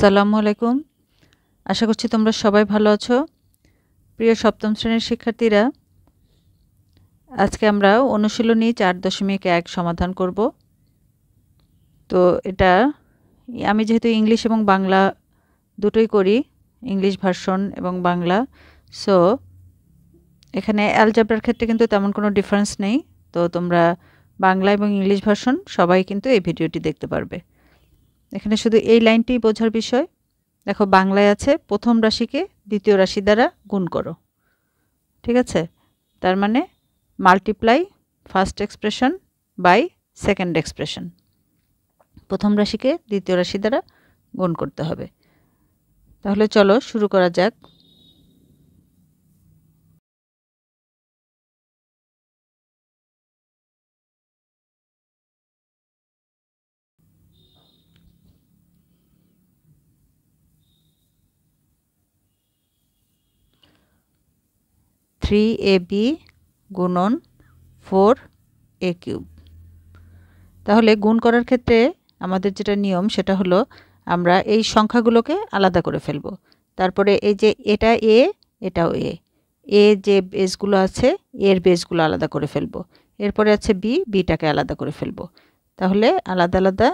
আসসালামু আলাইকুম। আশা করছি তোমরা সবাই ভালো আছো। প্রিয় সপ্তম শ্রেণীর শিক্ষার্থীরা, আজকে আমরা অনুশীলনী 4.1 সমাধান করব। তো এটা আমি যেহেতু ইংলিশ এবং বাংলা দুটোই করি, ইংলিশ ভার্সন এবং বাংলা, সো এখানে অ্যালজেব্রার ক্ষেত্রে কিন্তু তেমন কোনো ডিফারেন্স নেই। তো তোমরা বাংলা এবং ইংলিশ ভার্সন সবাই কিন্তু এই ভিডিওটি দেখতে পারবে। এখানে শুধু এই লাইনটি বোঝার বিষয়। দেখো, বাংলায় আছে প্রথম রাশিকে দ্বিতীয় রাশি দ্বারা গুণ করো। ঠিক আছে, তার মানে multiply first expression by second expression. প্রথম রাশিকে দ্বিতীয় রাশি দ্বারা গুণ করতে হবে। তাহলে চলো শুরু করা যাক। থ্রি এ বি গুণন 4a³ তাহলে গুণ করার ক্ষেত্রে আমাদের যেটা নিয়ম সেটা হলো আমরা এই সংখ্যাগুলোকে আলাদা করে ফেলব। তারপরে এই যে এটা এ, এটাও এ যে বেসগুলো আছে এর বেসগুলো আলাদা করে ফেলব। এরপরে আছে বি, বিটাকে আলাদা করে ফেলব। তাহলে আলাদা আলাদা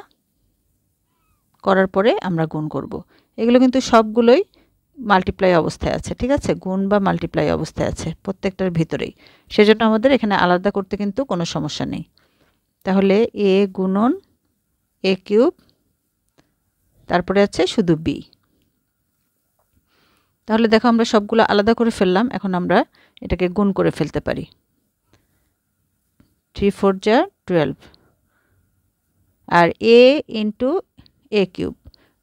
করার পরে আমরা গুণ করব। এগুলো কিন্তু সবগুলোই মাল্টিপ্লাই অবস্থায় আছে। ঠিক আছে, গুণ বা মাল্টিপ্লাই অবস্থায় আছে প্রত্যেকটার ভিতরেই। সেজন্য আমাদের এখানে আলাদা করতে কিন্তু কোনো সমস্যা নেই। তাহলে এ গুণন a³, তারপরে আছে শুধু বি। তাহলে দেখো আমরা সবগুলো আলাদা করে ফেললাম। এখন আমরা এটাকে গুণ করে ফেলতে পারি। 3 4 যা 12, আর a ইন্টু a³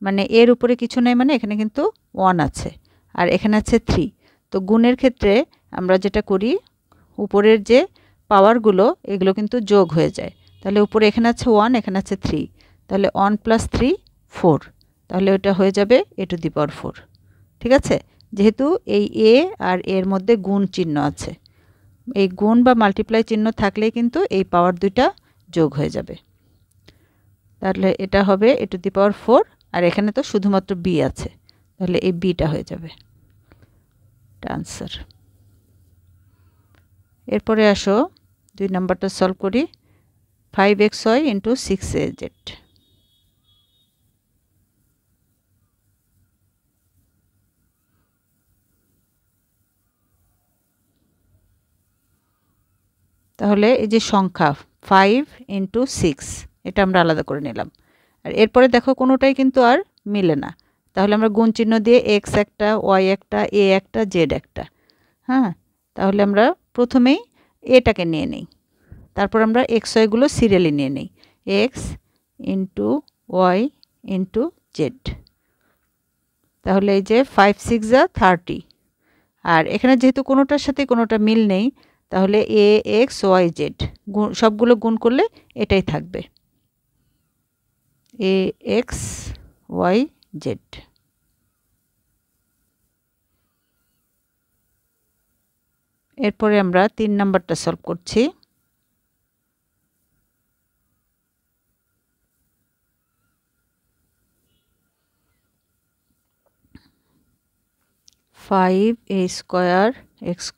মানে এর উপরে কিছু নেই, মানে এখানে কিন্তু 1 আছে আর এখানে আছে 3। তো গুণের ক্ষেত্রে আমরা যেটা করি, উপরের যে পাওয়ারগুলো এগুলো কিন্তু যোগ হয়ে যায়। তাহলে উপরে এখানে আছে 1, এখানে আছে 3, তাহলে 1 + 3 4, তাহলে ওটা হয়ে যাবে a⁴। ঠিক আছে, যেহেতু এই এ আর এর মধ্যে গুণ চিহ্ন আছে, এই গুণ বা মাল্টিপ্লাই চিহ্ন থাকলেই কিন্তু এই পাওয়ার দুইটা যোগ হয়ে যাবে। তাহলে এটা হবে a⁴, আর এখানে তো শুধুমাত্র বি আছে, তাহলে এই বিটা হয়ে যাবে আনসার। এরপরে আসো 2 নম্বরটা সলভ করি। 5xy × 6az। তাহলে এই যে সংখ্যা 5 × 6 এটা আমরা আলাদা করে নিলাম। আর এরপরে দেখো কোনোটাই কিন্তু আর মিলে না। তাহলে আমরা গুণ চিহ্ন দিয়ে x একটা, y একটা, a একটা, z একটা। হ্যাঁ, তাহলে আমরা প্রথমেই এটাকে নিয়ে নিই, তারপর আমরা xyগুলো সিরিয়ালি নিয়ে নিই। x × y × z। তাহলে এই যে 5 6 যা 30, আর এখানে যেহেতু কোনোটার সাথে কোনোটা মিল নেই, তাহলে ax y z সবগুলো গুণ করলে এটাই থাকবে, ax y z। এরপরে আমরা 3 নাম্বারটা সলভ করছি। 5a² x²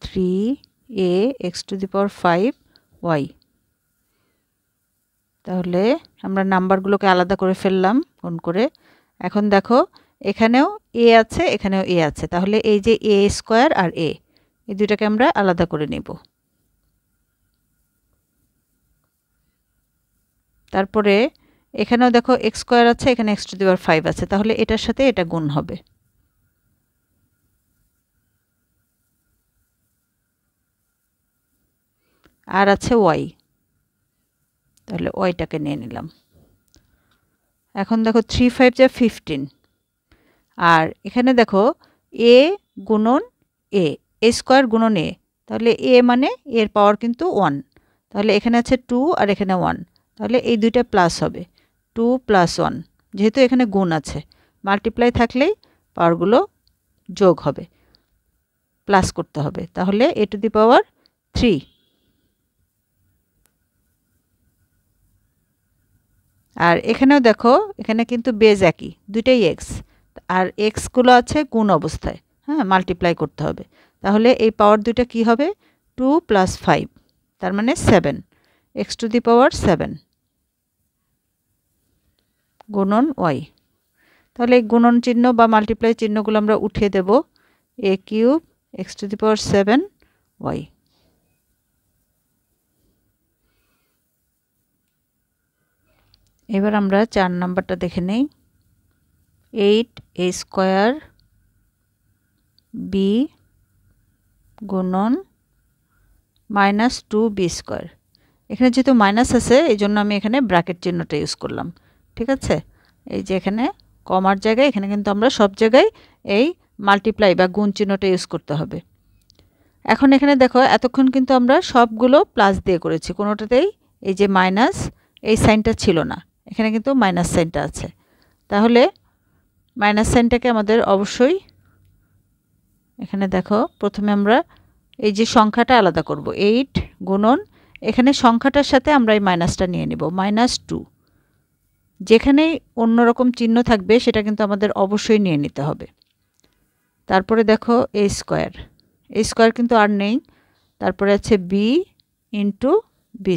3a x⁵y। তাহলে আমরা নাম্বারগুলোকে আলাদা করে ফেললাম গুণ করে। এখন দেখো এখানেও a আছে, এখানেও a আছে, তাহলে এই যে a² আর a, এই দুটাকে আমরা আলাদা করে নেব। তারপরে এখানেও দেখো x² আছে, এখানে x⁵5 আছে, তাহলে এটার সাথে এটা গুণ হবে। আর আছে y, তাহলে ওইটাকে নিয়ে নিলাম। এখন দেখো 3 5 যা 15, আর এখানে দেখো a গুণন a² গুণন a, তাহলে a মানে এর পাওয়ার কিন্তু 1, তাহলে এখানে আছে 2 আর এখানে 1, তাহলে এই দুইটা প্লাস হবে 2 + 1। যেহেতু এখানে গুণ আছে, মাল্টিপ্লাই থাকলেই পাওয়ারগুলো যোগ হবে, প্লাস করতে হবে, তাহলে a⁴। আর এখানেও দেখো এখানে কিন্তু বেজ একই, দুইটাই এক্স, আর এক্সগুলো আছে গুণ অবস্থায়, হ্যাঁ, মাল্টিপ্লাই করতে হবে। তাহলে এই পাওয়ার দুইটা কি হবে, 2 + 5, তার মানে 7, x⁻7 গুণন ওয়াই। তাহলে এই গুণন চিহ্ন বা মাল্টিপ্লাই চিহ্নগুলো আমরা উঠিয়ে দেব, a³ x⁻7 y। এবার আমরা 4 নাম্বারটা দেখে নেই, 8a² b গুণন -2b²। এখানে যেহেতু মাইনাস আছে এই জন্য আমি এখানে ব্র্যাকেট চিহ্নটা ইউজ করলাম, ঠিক আছে। এই যে এখানে কমার জায়গায় এখানে কিন্তু আমরা সব জায়গায় এই মাল্টিপ্লাই বা গুণ চিহ্নটা ইউজ করতে হবে। এখন এখানে দেখো এতক্ষণ কিন্তু আমরা সবগুলো প্লাস দিয়ে করেছি, কোনোটাতেই এই যে মাইনাস এই সাইনটা ছিল না, এখানে কিন্তু মাইনাস সাইনটা আছে। তাহলে মাইনাস সাইনটাকে আমাদের অবশ্যই এখানে দেখো প্রথমে আমরা এই যে সংখ্যাটা আলাদা করব, 8 গুণন এখানে সংখ্যাটার সাথে আমরা এই মাইনাসটা নিয়ে নেব, -2। যেখানেই অন্যরকম চিহ্ন থাকবে সেটা কিন্তু আমাদের অবশ্যই নিয়ে নিতে হবে। তারপরে দেখো a² কিন্তু আর নেই, তারপরে আছে b × b²।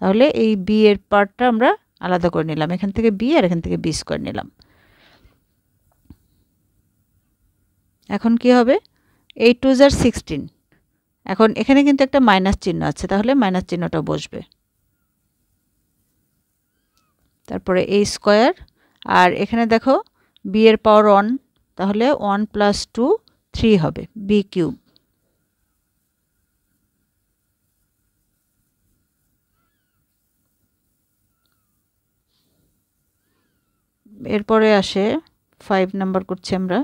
তাহলে এই b এর পার্টটা আমরা আলাদা করে নিলাম, এখান থেকে b আর এখান থেকে b² নিলাম। এখন কি হবে, 8 × 2 = 16। এখন এখানে কিন্তু একটা মাইনাস চিহ্ন আছে, তাহলে মাইনাস চিহ্নটা বসবে। তারপরে a² আর এখানে দেখো b এর পাওয়ার 1, তাহলে 1 + 2 3 হবে, b³। এরপরে আসে 5 নাম্বার করছি আমরা,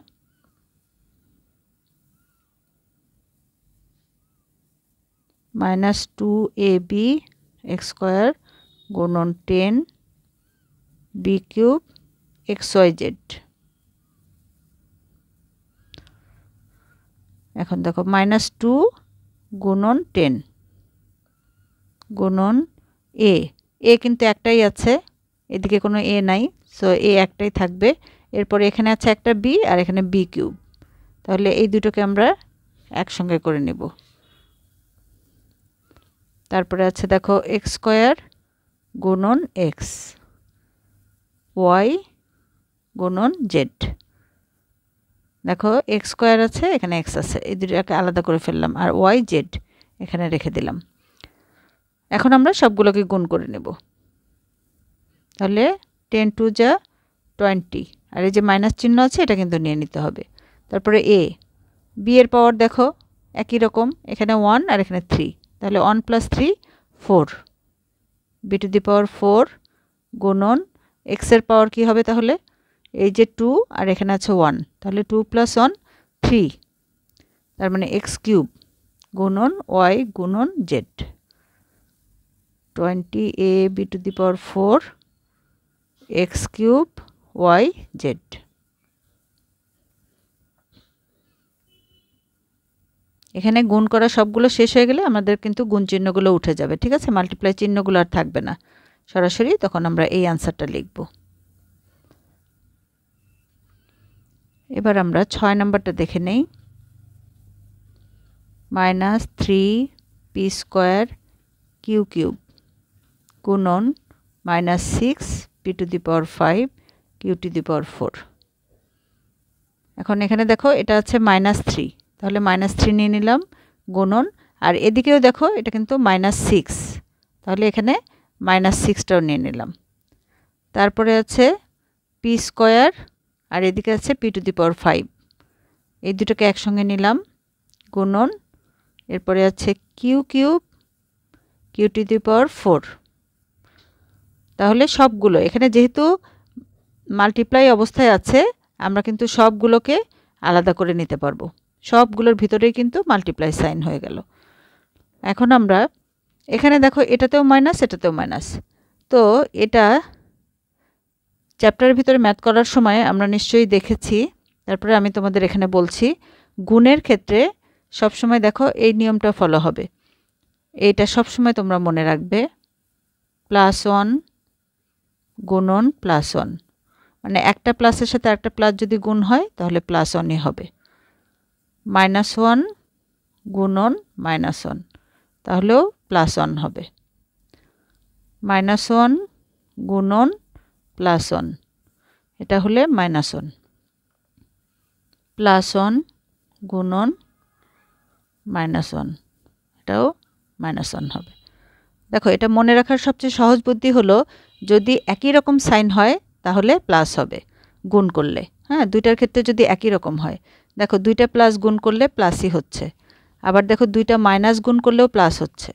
-2ab x² গুণন 10 b³ xyz। এখন দেখো -2 গুণন 10 গুণন a কিন্তু একটাই আছে, এদিকে কোনো a নাই, সো a একটাই থাকবে। এরপরে এখানে আছে একটা b আর এখানে b³, তাহলে এই দুটোকে আমরা একসঙ্গে করে নেব। তারপরে আছে দেখো x² গুণন x y গুণন z। দেখো x² আছে, এখানে x আছে, এই দুটোকে আলাদা করে ফেললাম, আর y z এখানে রেখে দিলাম। এখন আমরা সবগুলোকে গুণ করে নেব। তাহলে 10 × 2 = 20, আর এই যে মাইনাস চিহ্ন আছে এটা কিন্তু নিয়ে নিতে হবে। তারপরে b এর পাওয়ার দেখো একই রকম, এখানে 1 আর এখানে 3, তাহলে 1 + 3 4 b⁴ গুণন x এর পাওয়ার কি হবে, তাহলে এই যে 2 আর এখানে আছে 1, তাহলে 2 + 1 3, তার মানে x³ গুণন y গুণন z। 20a b⁴ x³ y z। এখানে গুণ করা সবগুলো শেষ হয়ে গেলে আমাদের কিন্তু গুণ চিহ্নগুলো উঠে যাবে, ঠিক আছে, মাল্টিপ্লাই চিহ্নগুলো আর থাকবে না, সরাসরি তখন আমরা এই আনসারটা লিখব। এবার আমরা 6 নাম্বারটা দেখে নেই, -3p² q³ গুণন -6 p⁵ q⁴। এখন এখানে দেখো এটা আছে -3, তাহলে -3 নিয়ে নিলাম গুণন, আর এদিকেও দেখো এটা কিন্তু -6, তাহলে এখানে -6টাও নিয়ে নিলাম। তারপরে আছে p² আর এদিকে আছে p⁵, এই দুটোকে একসঙ্গে নিলাম গুণন, এরপরে আছে q³ q⁴। তাহলে সবগুলো এখানে যেহেতু মাল্টিপ্লাই অবস্থায় আছে আমরা কিন্তু সবগুলোকে আলাদা করে নিতে পারবো, সবগুলোর ভিতরেই কিন্তু মাল্টিপ্লাই সাইন হয়ে গেল। এখন আমরা এখানে দেখো এটাতেও মাইনাস এটাতেও মাইনাস, তো এটা চ্যাপ্টারের ভিতরে ম্যাথ করার সময় আমরা নিশ্চয়ই দেখেছি, তারপরে আমি তোমাদের এখানে বলছি। গুণের ক্ষেত্রে সবসময় দেখো এই নিয়মটা ফলো হবে, এইটা সবসময় তোমরা মনে রাখবে, +1 গুণন প্লাস ওয়ান, মানে একটা প্লাসের সাথে একটা প্লাস যদি গুণ হয় তাহলে প্লাস ওয়ানই হবে। মাইনাস ওয়ান গুণন মাইনাস ওয়ান, তাহলেও প্লাস ওয়ান হবে। মাইনাস ওয়ান গুণন প্লাস ওয়ান, এটা হলে মাইনাস ওয়ান। প্লাস ওয়ান গুণন মাইনাস ওয়ান, এটাও মাইনাস ওয়ান হবে। দেখো, এটা মনে রাখার সবচেয়ে সহজ বুদ্ধি হলো যদি একই রকম সাইন হয় তাহলে প্লাস হবে গুণ করলে। হ্যাঁ, দুইটার ক্ষেত্রে যদি একই রকম হয়, দেখো দুইটা প্লাস গুণ করলে প্লাসই হচ্ছে, আবার দেখো দুইটা মাইনাস গুণ করলেও প্লাস হচ্ছে।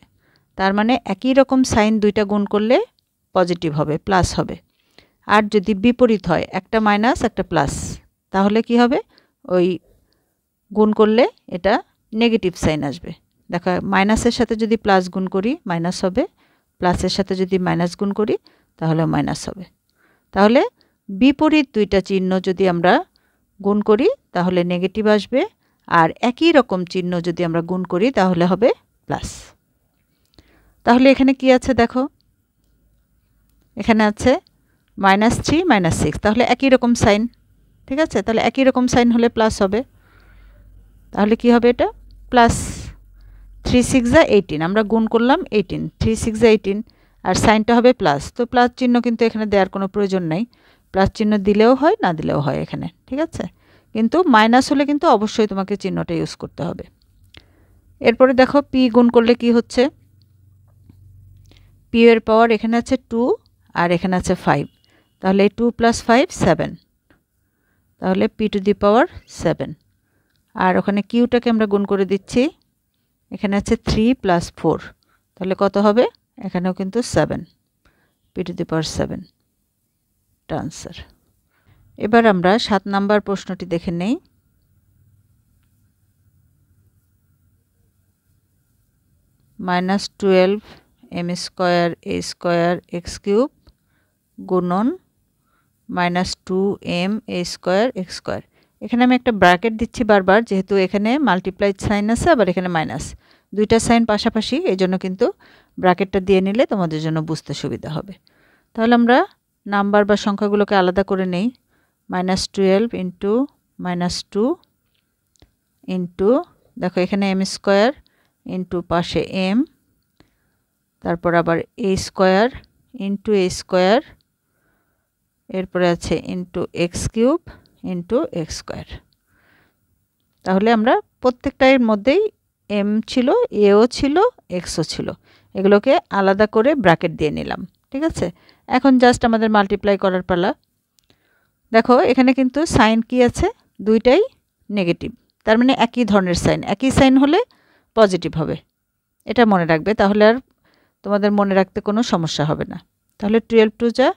তার মানে একই রকম সাইন দুইটা গুণ করলে পজিটিভ হবে, প্লাস হবে। আর যদি বিপরীত হয়, একটা মাইনাস একটা প্লাস, তাহলে কি হবে? ওই গুণ করলে এটা নেগেটিভ সাইন আসবে। দেখো, মাইনাসের সাথে যদি প্লাস গুণ করি মাইনাস হবে, প্লাসের সাথে যদি মাইনাস গুণ করি তাহলে মাইনাস হবে। তাহলে বিপরীত দুইটা চিহ্ন যদি আমরা গুণ করি তাহলে নেগেটিভ আসবে, আর একই রকম চিহ্ন যদি আমরা গুণ করি তাহলে হবে প্লাস। তাহলে এখানে কি আছে দেখো, এখানে আছে -3 -6, তাহলে একই রকম সাইন। ঠিক আছে, তাহলে একই রকম সাইন হলে প্লাস হবে। তাহলে কি হবে? এটা প্লাস 3 6 যা 18, আমরা গুণ করলাম 18, 3 6 যা 18, আর সাইনটা হবে প্লাস। তো প্লাস চিহ্ন কিন্তু এখানে দেওয়ার কোনো প্রয়োজন নাই, প্লাস চিহ্ন দিলেও হয় না দিলেও হয় এখানে। ঠিক আছে, কিন্তু মাইনাস হলে কিন্তু অবশ্যই তোমাকে চিহ্নটা ইউজ করতে হবে। এরপরে দেখো পি গুণ করলে কি হচ্ছে, পি এর পাওয়ার এখানে আছে 2 আর এখানে আছে 5, তাহলে 2 + 5 7, তাহলে পি টু দি পাওয়ার 7। আর ওখানে কিউটাকে আমরা গুণ করে দিচ্ছি, এখানে আছে 3 + 4, তাহলে কত হবে? এখানেও কিন্তু 7, পি টু দি পাওয়ার 7, এটা আনসার। এবার আমরা 7 নাম্বার প্রশ্নটি দেখে নেই। -12 m² a² x³ গুণন -2m a² x²। এখানে আমি একটা ব্র্যাকেট দিচ্ছি বারবার, যেহেতু এখানে মাল্টিপ্লাই সাইন আছে আবার এখানে মাইনাস, দুইটা সাইন পাশাপাশি, এই জন্য কিন্তু ব্র্যাকেটটা দিয়ে নিলে তোমাদের জন্য বুঝতে সুবিধা হবে। তাহলে আমরা নাম্বার বা সংখ্যাগুলোকে আলাদা করে নেই। -12 ইন্টু -2 ইন্টু, দেখো এখানে m² ইন্টু পাশে m, তারপর আবার a² ইন্টু a², এরপরে আছে ইন্টু x³ ইন্টু x²। তাহলে আমরা প্রত্যেকটার মধ্যেই m ছিল, aও ছিল, xও ছিল, এগুলোকে আলাদা করে ব্র্যাকেট দিয়ে নিলাম। ঠিক আছে, এখন জাস্ট আমাদের মাল্টিপ্লাই করার পালা। দেখো এখানে কিন্তু সাইন কি আছে, দুইটাই নেগেটিভ, তার মানে একই ধরনের সাইন, একই সাইন হলে পজিটিভ হবে, এটা মনে রাখবে, তাহলে আর তোমাদের মনে রাখতে কোনো সমস্যা হবে না। তাহলে 12 2 যা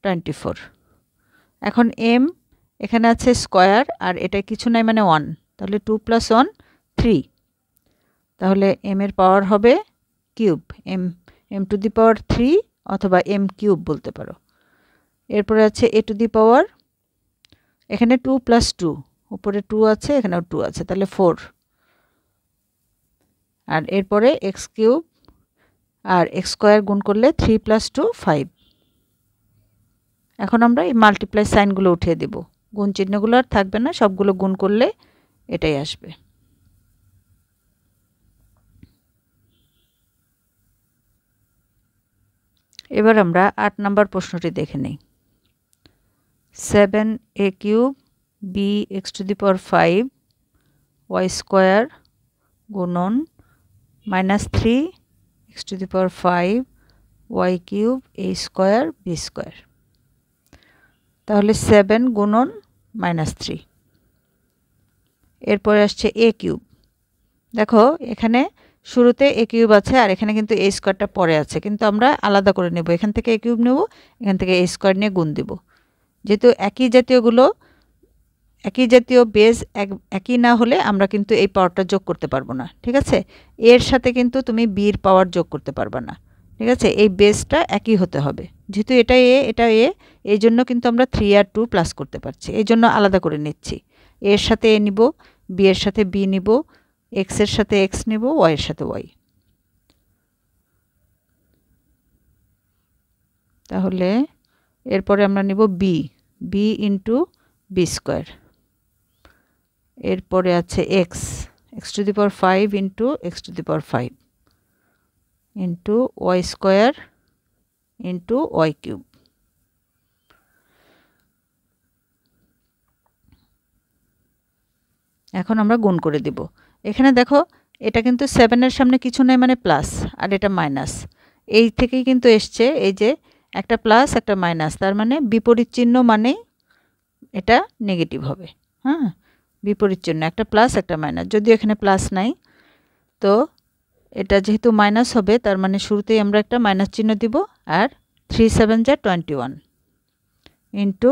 24। এখন m এখানে আছে স্কয়ার আর এটা কিছু নাই মানে 1, তাহলে 2 + 1 3, তাহলে m এর পাওয়ার হবে কিউব, m টু দি পাওয়ার 3 অথবা m কিউব বলতে পারো। এরপরে আছে a টু দি পাওয়ার, এখানে 2 + 2, উপরে 2 আছে এখানেও 2 আছে, তাহলে 4, আর এরপরে x³ আর x² গুণ করলে 3 + 2 5। এখন আমরা এই মাল্টিপ্লাই সাইনগুলো উঠিয়ে দেব, গুণ চিহ্নগুলো আর থাকবে না, সবগুলো গুণ করলে এটাই আসবে। এবার আমরা 8 নাম্বার প্রশ্নটি দেখে নেই। 7a³ bx⁵ y² গুণন -3x⁵ y³ a² b²। তাহলে 7 গুণন -3, এরপরে আসছে a³। দেখো এখানে শুরুতে a³ আছে আর এখানে কিন্তু a²টা পরে আছে, কিন্তু আমরা আলাদা করে নেব, এখান থেকে a³ নেব, এখান থেকে a² নিয়ে গুণ দেব। যেহেতু একই জাতীয়গুলো, একই জাতীয় বেজ একই না হলে আমরা কিন্তু এই পাওয়ারটা যোগ করতে পারবো না। ঠিক আছে, এর সাথে কিন্তু তুমি বির পাওয়ার যোগ করতে পারবে না। ঠিক আছে, এই বেসটা একই হতে হবে, যেহেতু এটা এ এটা এ, এই জন্য কিন্তু আমরা 3 আর 2 প্লাস করতে পারছি, এই জন্য আলাদা করে নিচ্ছি। এর সাথে এ নিব, বি এর সাথে বি নিব, এক্স এর সাথে এক্স নিব, ওয়াই এর সাথে ওয়াই। তাহলে এরপরে আমরা নিব b, b into b square. এরপরে আছে x, x to the power 5 into x to the power 5 into y square into y cube. এখন আমরা গুণ করে দিব। এখানে দেখো এটা কিন্তু 7-এর সামনে কিছু নেই মানে প্লাস, আর এটা মাইনাস। এই থেকেই কিন্তু এসছে, এই যে একটা প্লাস একটা মাইনাস, তার মানে বিপরীত চিহ্ন মানেই এটা নেগেটিভ হবে। হ্যাঁ, বিপরীত চিহ্ন, একটা প্লাস একটা মাইনাস। যদিও এখানে প্লাস নাই, তো এটা যেহেতু মাইনাস হবে তার মানে শুরুতেই আমরা একটা মাইনাস চিহ্ন দিব। আর 3 7 যা 21 ইন্টু,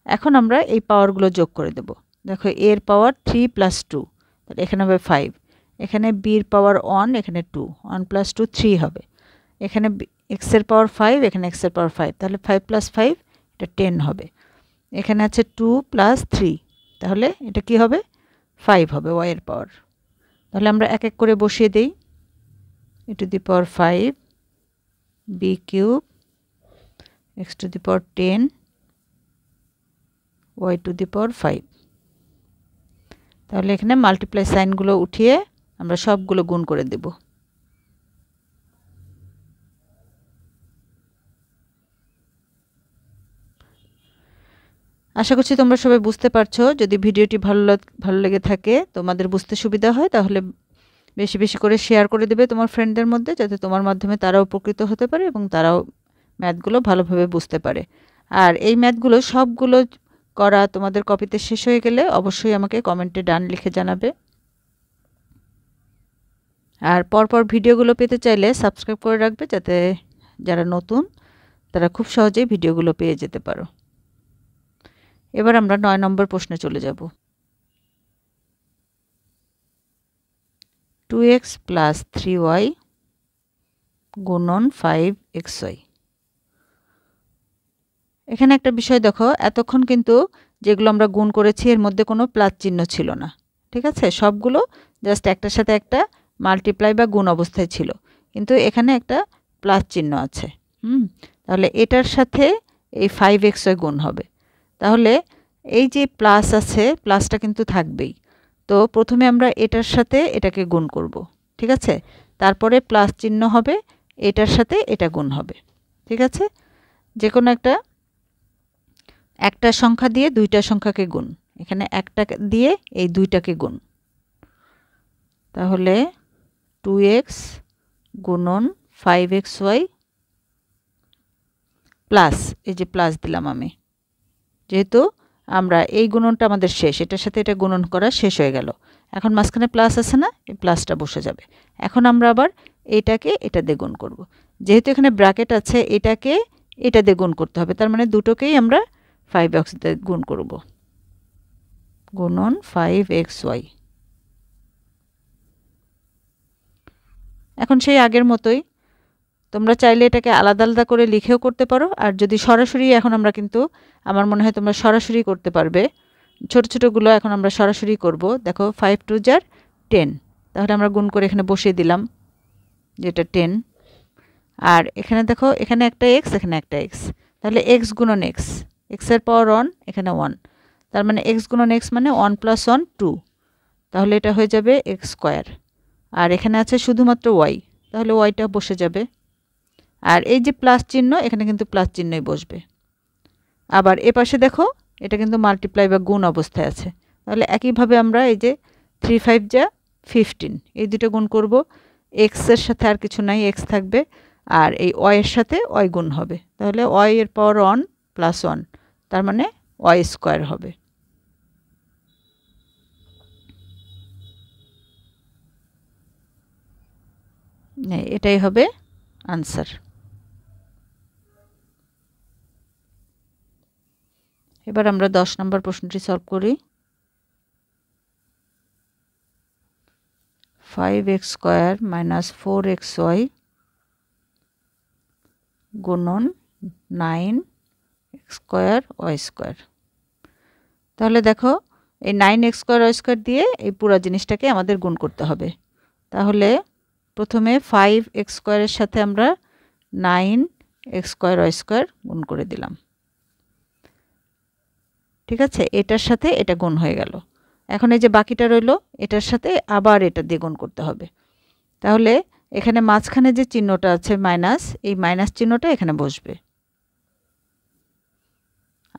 এখন আমরা এই পাওয়ারগুলো যোগ করে দেব। দেখো এর পাওয়ার 3 + 2, তাহলে এখানে হবে 5। এখানে বির পাওয়ার 1, এখানে 2, 1 + 2 3 হবে। এখানে এক্সের পাওয়ার 5, এখানে এক্সের পাওয়ার 5, তাহলে 5 + 5 এটা 10 হবে। এখানে আছে 2 + 3, তাহলে এটা কি হবে 5 হবে ওয়াই এর পাওয়ার। তাহলে আমরা এক এক করে বসিয়ে দেই। e to the power 5 b cube x to the power 10 y to the power 5। তাহলে এখানে মাল্টিপ্লাই সাইনগুলো উঠিয়ে আমরা সবগুলো গুণ করে দেব। আশা করছি তোমরা সবাই বুঝতে পারছো। যদি ভিডিওটি ভালো লেগে থাকে, তোমাদের বুঝতে সুবিধা হয়, তাহলে বেশি বেশি করে শেয়ার করে দেবে তোমার ফ্রেন্ডদের মধ্যে, যাতে তোমার মাধ্যমে তারাও উপকৃত হতে পারে এবং তারাও ম্যাথগুলো ভালোভাবে বুঝতে পারে। আর এই ম্যাথগুলো সবগুলো করা তোমাদের কপিতে শেষ হয়ে গেলে অবশ্যই আমাকে কমেন্টে ডান লিখে জানাবে। আর পরপর ভিডিওগুলো পেতে চাইলে সাবস্ক্রাইব করে রাখবে, যাতে যারা নতুন তারা খুব সহজেই ভিডিওগুলো পেয়ে যেতে পারো। এবার আমরা 9 নম্বর প্রশ্নে চলে যাব। 2x + 3y গুণন 5xy। এখানে একটা বিষয় দেখো, এতক্ষণ কিন্তু যেগুলো আমরা গুণ করেছি এর মধ্যে কোনো প্লাস চিহ্ন ছিল না, ঠিক আছে? সবগুলো জাস্ট একটার সাথে একটা মাল্টিপ্লাই বা গুণ অবস্থায় ছিল, কিন্তু এখানে একটা প্লাস চিহ্ন আছে। তাহলে এটার সাথে এই 5xy গুণ হবে। তাহলে এই যে প্লাস আছে, প্লাসটা কিন্তু থাকবেই। তো প্রথমে আমরা এটার সাথে এটাকে গুণ করব, ঠিক আছে? তারপরে প্লাস চিহ্ন হবে, এটার সাথে এটা গুণ হবে, ঠিক আছে? যে কোনো একটা সংখ্যা দিয়ে দুইটা সংখ্যাকে গুণ। এখানে একটা দিয়ে এই দুইটাকে গুণ। তাহলে 2x গুণন 5xy প্লাস, এই যে প্লাস দিলাম আমি, যেহেতু আমরা এই গুণনটা আমাদের শেষ, এটার সাথে এটা গুণন করা শেষ হয়ে গেল। এখন মাঝখানে প্লাস আছে না, এই প্লাসটা বসে যাবে। এখন আমরা আবার এটাকে এটা দিয়ে গুণ করব। যেহেতু এখানে ব্র্যাকেট আছে, এটাকে এটা দিয়ে গুণ করতে হবে, তার মানে দুটোকেই আমরা 5x দিয়ে গুণ করব। গুণন 5xy। এখন সেই আগের মতোই তোমরা চাইলে এটাকে আলাদা আলাদা করে লিখেও করতে পারো, আর যদি সরাসরি, এখন আমরা কিন্তু আমার মনে হয় তোমরা সরাসরি করতে পারবে। ছোট ছোটগুলো এখন আমরা সরাসরি করব। দেখো 5 2 = 10, তাহলে আমরা গুণ করে এখানে বসিয়ে দিলাম, যেটা 10। আর এখানে দেখো, এখানে একটা x, এখানে একটা x, তাহলে x গুণন x, x এর পাওয়ার 1, এখানে 1, তার মানে x গুণন x মানে 1 + 1 2, তাহলে এটা হয়ে যাবে x স্কয়ার। আর এখানে আছে শুধুমাত্র y, তাহলে yটা বসে যাবে। আর এই যে প্লাস চিহ্ন, এখানে কিন্তু প্লাস চিহ্নই বসবে। আবার এ পাশে দেখো, এটা কিন্তু মাল্টিপ্লাই বা গুণ অবস্থায় আছে, তাহলে একইভাবে আমরা এই যে 3 5 যা 15, এই দুটো গুণ করব। x এর সাথে আর কিছু নাই, x থাকবে, আর এই y এর সাথে y গুণ হবে, তাহলে y এর পাওয়ার 1 + 1, তার মানে y স্কয়ার হবে। এটাই হবে আনসার। এবার আমরা 10 নম্বর প্রশ্নটি সলভ করি। 5x² - 4xy গুণন 9x²y²। তাহলে দেখো, এই 9x²y² দিয়ে এই পুরো জিনিসটাকে আমাদের গুণ করতে হবে। তাহলে প্রথমে 5x² এর সাথে আমরা 9x²y² গুণ করে দিলাম। ঠিক আছে, এটার সাথে এটা গুণ হয়ে গেল। এখন এই যে বাকিটা রইল, এটার সাথে আবার এটা দিয়ে গুণ করতে হবে। তাহলে এখানে মাঝখানে যে চিহ্নটা আছে মাইনাস, এই মাইনাস চিহ্নটা এখানে বসবে।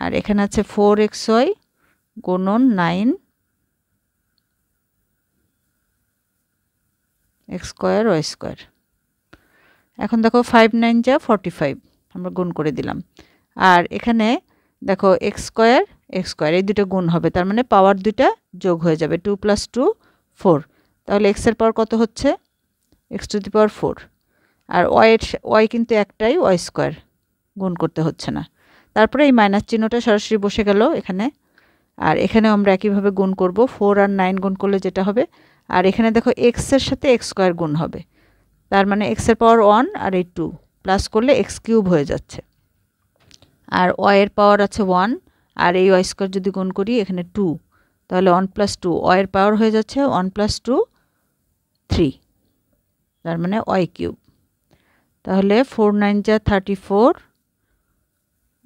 আর এখানে আছে 4xy গুণন 9 x স্কোয়ার y স্কোয়ার। এখন দেখো 5 9 যা 45, আমরা গুণ করে দিলাম। আর এখানে দেখো x স্কোয়ার এই দুটো গুণ হবে, তার মানে পাওয়ার দুইটা যোগ হয়ে যাবে, 2 + 2 4। তাহলে x এর পাওয়ার কত হচ্ছে, x⁴। আর y কিন্তু একটাই, y স্কোয়ার, গুণ করতে হচ্ছে না। তারপরে এই মাইনাস চিহ্নটা সরাসরি বসে গেল এখানে। আর এখানে আমরা একইভাবে গুণ করব, 4 আর 9 গুণ করলে যেটা হবে। আর এখানে দেখো x এর সাথে x স্কোয়ার গুণ হবে, তার মানে x এর পাওয়ার 1 আর এই 2 প্লাস করলে x³ হয়ে যাচ্ছে। আর y এর পাওয়ার আছে 1, আর এই y স্কোয়ার যদি গুণ করি এখানে 2, তাহলে 1 + 2, y এর পাওয়ার হয়ে যাচ্ছে 1 + 2 3, তার মানে y³। তাহলে 4 9 যা 34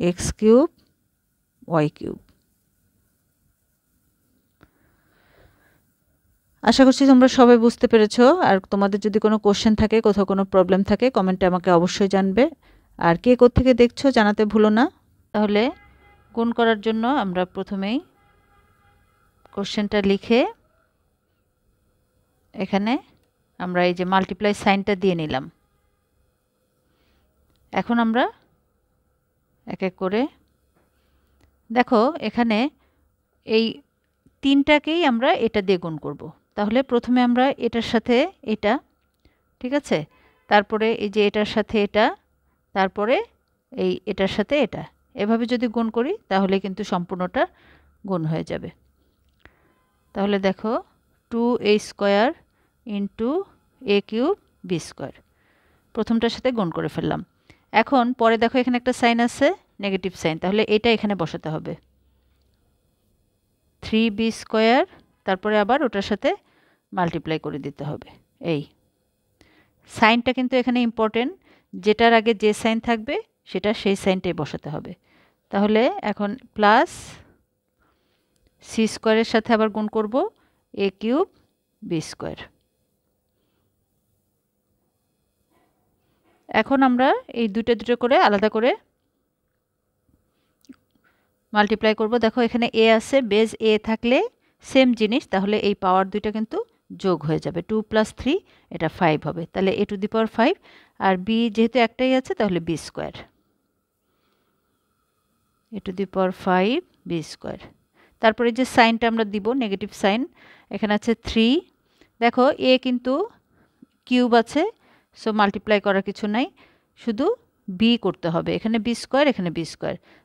x³ y³। আশা করছি তোমরা সবাই বুঝতে পেরেছো। আর তোমাদের যদি কোনো কোশ্চেন থাকে, কোথাও কোনো প্রবলেম থাকে, কমেন্টে আমাকে অবশ্যই জানবে। আর কে কোত্থেকে দেখছো জানাতে ভুলো না। তাহলে গুণ করার জন্য আমরা প্রথমেই কোশ্চেনটা লিখে এখানে আমরা এই যে মাল্টিপ্লাই সাইনটা দিয়ে নিলাম। এখন আমরা এক এক করে দেখো এখানে এই তিনটাকেই আমরা এটা দিয়ে গুণ করব। তাহলে প্রথমে আমরা এটার সাথে এটা, ঠিক আছে, তারপরে এই যে এটার সাথে এটা, তারপরে এই এটার সাথে এটা, এভাবে যদি গুণ করি তাহলে কিন্তু সম্পূর্ণটা গুণ হয়ে যাবে। তাহলে দেখো 2a² × a³ b², প্রথমটার সাথে গুণ করে ফেললাম। এখন পরে দেখো এখানে একটা সাইন আছে, নেগেটিভ সাইন, তাহলে এটা এখানে বসাতে হবে, 3b², তারপরে আবার ওটার সাথে মাল্টিপ্লাই করে দিতে হবে। এই সাইনটা কিন্তু এখানে ইম্পর্টেন্ট, যেটার আগে যে সাইন থাকবে সেটা সেই সাইনটাই বসাতে হবে। তাহলে এখন প্লাস c² এর সাথে আবার গুণ করব, a³ b²। এখন আমরা এই দুটো করে আলাদা করে মাল্টিপ্লাই করব। দেখো এখানে a আছে, বেজ a থাকলে সেম জিনিস, তাহলে এই পাওয়ার দুইটা কিন্তু যোগ হয়ে যাবে, 2 + 3 এটা 5 হবে, তাহলে a⁵ আর b যেহেতু একটাই আছে তাহলে b², a⁵ b²। তারপরে যে সাইনটা আমরা দিব নেগেটিভ সাইন, এখানে আছে 3, দেখো a কিন্তু কিউব আছে, সো মাল্টিপ্লাই করার কিছু নাই, শুধু b করতে হবে, এখানে b², এখানে b²,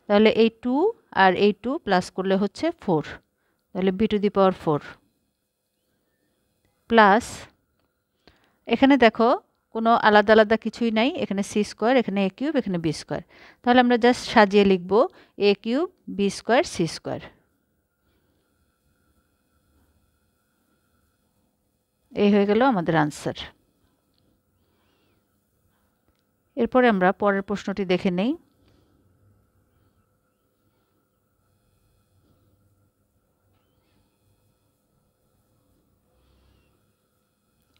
তাহলে এই 2 আর এই 2 প্লাস করলে হচ্ছে 4, তাহলে b⁴ প্লাস এখানে দেখো কোনো আলাদা আলাদা কিছুই নাই, এখানে c², এখানে a³, এখানে b², তাহলে আমরা জাস্ট সাজিয়ে লিখব a³ b² c²। এই হয়ে গেল আমাদের আনসার। এরপরে আমরা পরের প্রশ্নটি দেখে নেই।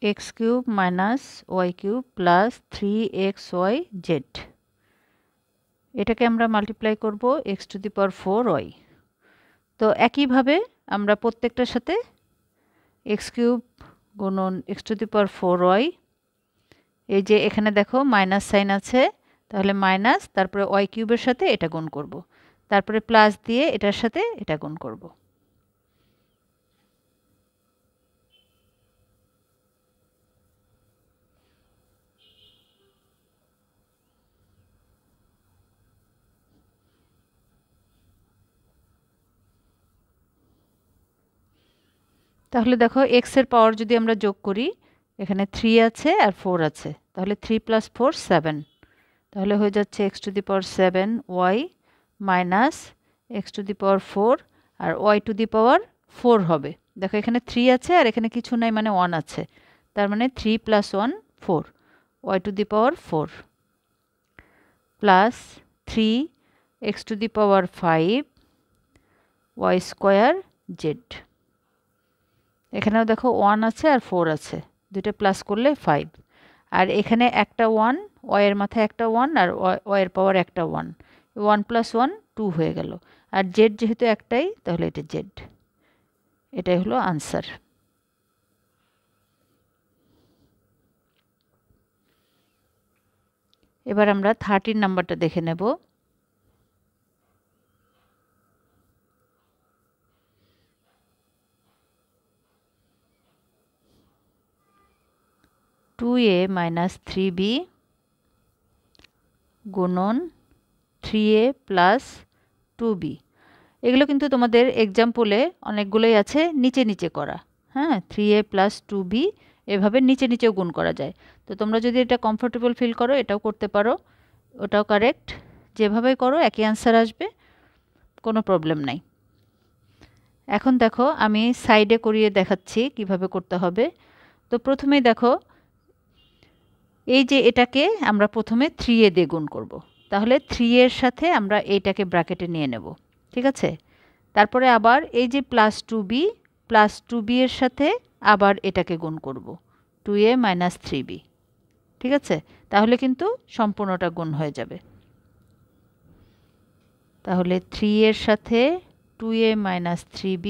x³ - y³ + 3xyz, এটাকে আমরা মাল্টিপ্লাই করব x⁴y। তো একইভাবে আমরা প্রত্যেকটার সাথে x³ গুণন x⁴y, এই যে এখানে দেখো মাইনাস সাইন আছে, তাহলে মাইনাস, তারপরে y³ এর সাথে এটা গুণ করব, তারপরে প্লাস দিয়ে এটার সাথে এটা গুণ করব। তাহলে দেখো x এর পাওয়ার যদি আমরা যোগ করি, এখানে 3 আছে আর 4 আছে, তাহলে 3 + 4 7, তাহলে হয়ে যাচ্ছে x⁴y মাইনাস x⁴, আর y⁴ হবে। দেখো এখানে 3 আছে আর এখানে কিছু নাই, মানে 1 আছে, তার মানে 3 + 1 4, y⁴ plus 3 x⁵ Y square Z. এখানেও দেখো 1 আছে আর 4 আছে, দুটো প্লাস করলে 5। আর এখানে একটা 1, ওয়াইয়ের মাথায় একটা 1 আর ওয়াইয়ের পাওয়ার একটা 1, 1 + 1 2 হয়ে গেল। আর জেড যেহেতু একটাই, তাহলে এটা জেড। এটাই হলো আনসার। এবার আমরা 13 নাম্বারটা দেখে নেব। টু এ মাইনাস 3b গুণন 3a প্লাস 2b। এগুলো কিন্তু তোমাদের এক্সাম্পলে অনেকগুলোই আছে নিচে নিচে করা। হ্যাঁ, 3a প্লাস 2b এভাবে নিচে নিচেও গুণ করা যায়। তো তোমরা যদি এটা কমফোর্টেবল ফিল করো এটাও করতে পারো, ওটাও কারেক্ট। যেভাবে করো একই অ্যান্সার আসবে, কোনো প্রবলেম নাই। এখন দেখো আমি সাইডে করিয়ে দেখাচ্ছি কিভাবে করতে হবে। তো প্রথমেই দেখো এই যে এটাকে আমরা প্রথমে 3a দিয়ে গুণ করব। তাহলে 3 এর সাথে আমরা এইটাকে ব্র্যাকেটে নিয়ে নেব, ঠিক আছে। তারপরে আবার এই যে প্লাস 2b এর সাথে আবার এটাকে গুণ করব, 2a মাইনাস 3b, ঠিক আছে। তাহলে কিন্তু সম্পূর্ণটা গুণ হয়ে যাবে। তাহলে 3 এর সাথে 2a মাইনাস 3b,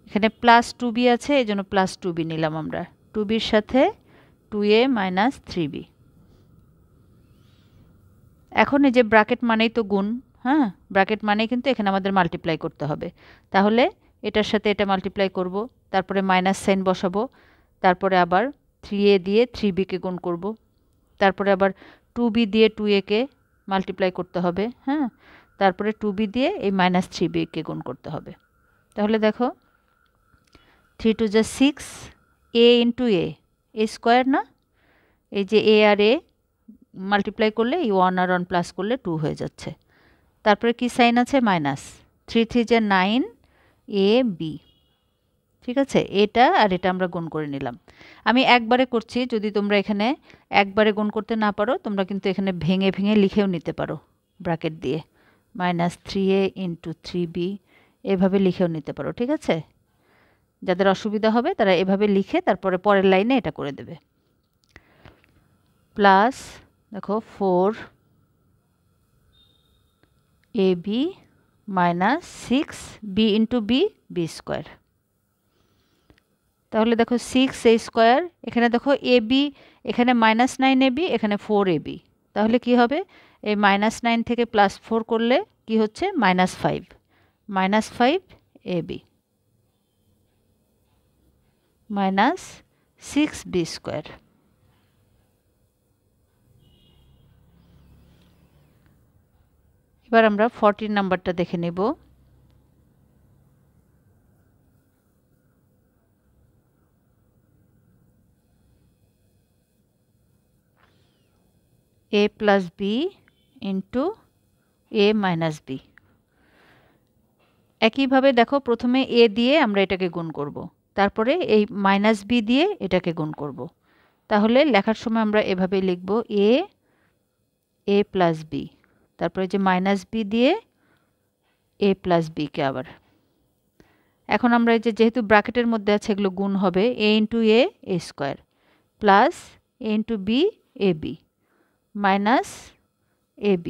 এখানে প্লাস 2b আছে এই জন্য প্লাস 2b নিলাম আমরা, 2bর সাথে 2a মাইনাস 3b। এখন এই যে ব্র্যাকেট মানেই তো গুণ, হ্যাঁ, ব্র্যাকেট মানেই কিন্তু এখানে আমাদের মাল্টিপ্লাই করতে হবে। তাহলে এটার সাথে এটা মাল্টিপ্লাই করব, তারপরে মাইনাস সাইন বসাবো, তারপরে আবার 3a দিয়ে 3bকে গুণ করব, তারপরে আবার 2b দিয়ে 2a-কে মাল্টিপ্লাই করতে হবে, হ্যাঁ, তারপরে 2b দিয়ে এই মাইনাস 3b-কে গুণ করতে হবে। তাহলে দেখো 3 2 যা 6, a ইন্টু a স্কোয়ার না, এই যে a আর a মাল্টিপ্লাই করলে এই 1 আর 1 প্লাস করলে 2 হয়ে যাচ্ছে। তারপরে কি সাইন আছে, মাইনাস, 3 3 যা 9 a b, ঠিক আছে। এটা আর এটা আমরা গুণ করে নিলাম। আমি একবারে করছি, যদি তোমরা এখানে একবারে গুণ করতে না পারো তোমরা কিন্তু এখানে ভেঙে ভেঙে লিখেও নিতে পারো ব্র্যাকেট দিয়ে, মাইনাস 3a ইন্টু 3b এভাবে লিখেও নিতে পারো, ঠিক আছে। যাদের অসুবিধা হবে তারা এভাবে লিখে তারপরে পরের লাইনে এটা করে দেবে। প্লাস দেখো 4ab minus 6b into b square. তাহলে দেখো 6a স্কোয়ার, এখানে দেখো ab, এখানে মাইনাস 9ab, এখানে 4ab। তাহলে কি হবে, এই মাইনাস 9 থেকে প্লাস 4 করলে কি হচ্ছে, minus 5ab minus 6b square. এবার আমরা 14 নাম্বারটা দেখে নেব। a plus b into a minus b। একইভাবে দেখো প্রথমে a দিয়ে আমরা এটাকে গুণ করব, তারপরে এই মাইনাস b দিয়ে এটাকে গুণ করব। তাহলে লেখার সময় আমরা এভাবে লিখব a প্লাস b, তারপরে যে মাইনাস b দিয়ে a প্লাস b-কে আবার। এখন আমরা এই যে যেহেতু ব্র্যাকেটের মধ্যে আছে এগুলো গুণ হবে, a into a square plus a into b ab minus ab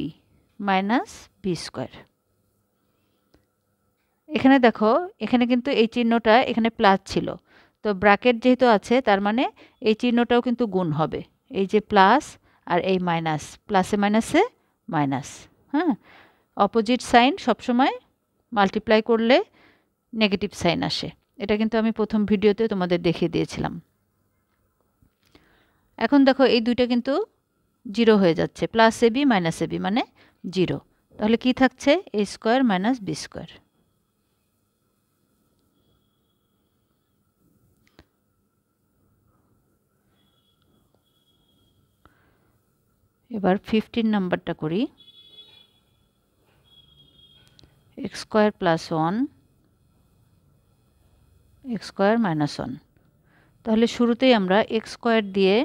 minus b square. এখানে দেখো এখানে কিন্তু এই চিহ্নটা এখানে প্লাস ছিল, তো ব্র্যাকেট যেহেতু আছে তার মানে এই চিহ্নটাও কিন্তু গুণ হবে, এই যে প্লাস আর এই মাইনাস, প্লাসে মাইনাসে মাইনাস, হ্যাঁ। অপোজিট সাইন সবসময় মাল্টিপ্লাই করলে নেগেটিভ সাইন আসে, এটা কিন্তু আমি প্রথম ভিডিওতে তোমাদের দেখিয়ে দিয়েছিলাম। এখন দেখো এই দুইটা কিন্তু জিরো হয়ে যাচ্ছে, প্লাস ab মাইনাস ab মানে জিরো। তাহলে কি থাকছে, a square minus b square. এবার 15 নাম্বারটা করি। x square plus 1 x square minus 1। তাহলে শুরুতেই আমরা x স্কোয়ার দিয়ে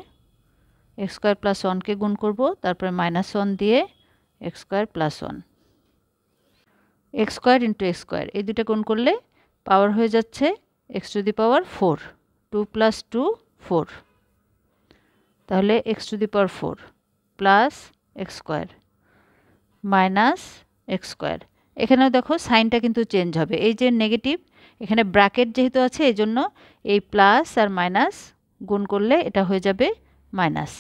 x স্কোয়ার প্লাস 1-কে গুণ করব, তারপরে মাইনাস 1 দিয়ে x square plus 1। X square into x square, এই দুটো গুণ করলে পাওয়ার হয়ে যাচ্ছে এক্স টু দি পাওয়ার 4, 2 + 2 4, তাহলে x to the power 4 plus x square minus x square. এখানেও দেখো সাইনটা কিন্তু চেঞ্জ হবে, এই যে নেগেটিভ এখানে ব্র্যাকেট যেহেতু আছে এই জন্য এই প্লাস আর মাইনাস গুণ করলে এটা হয়ে যাবে মাইনাস,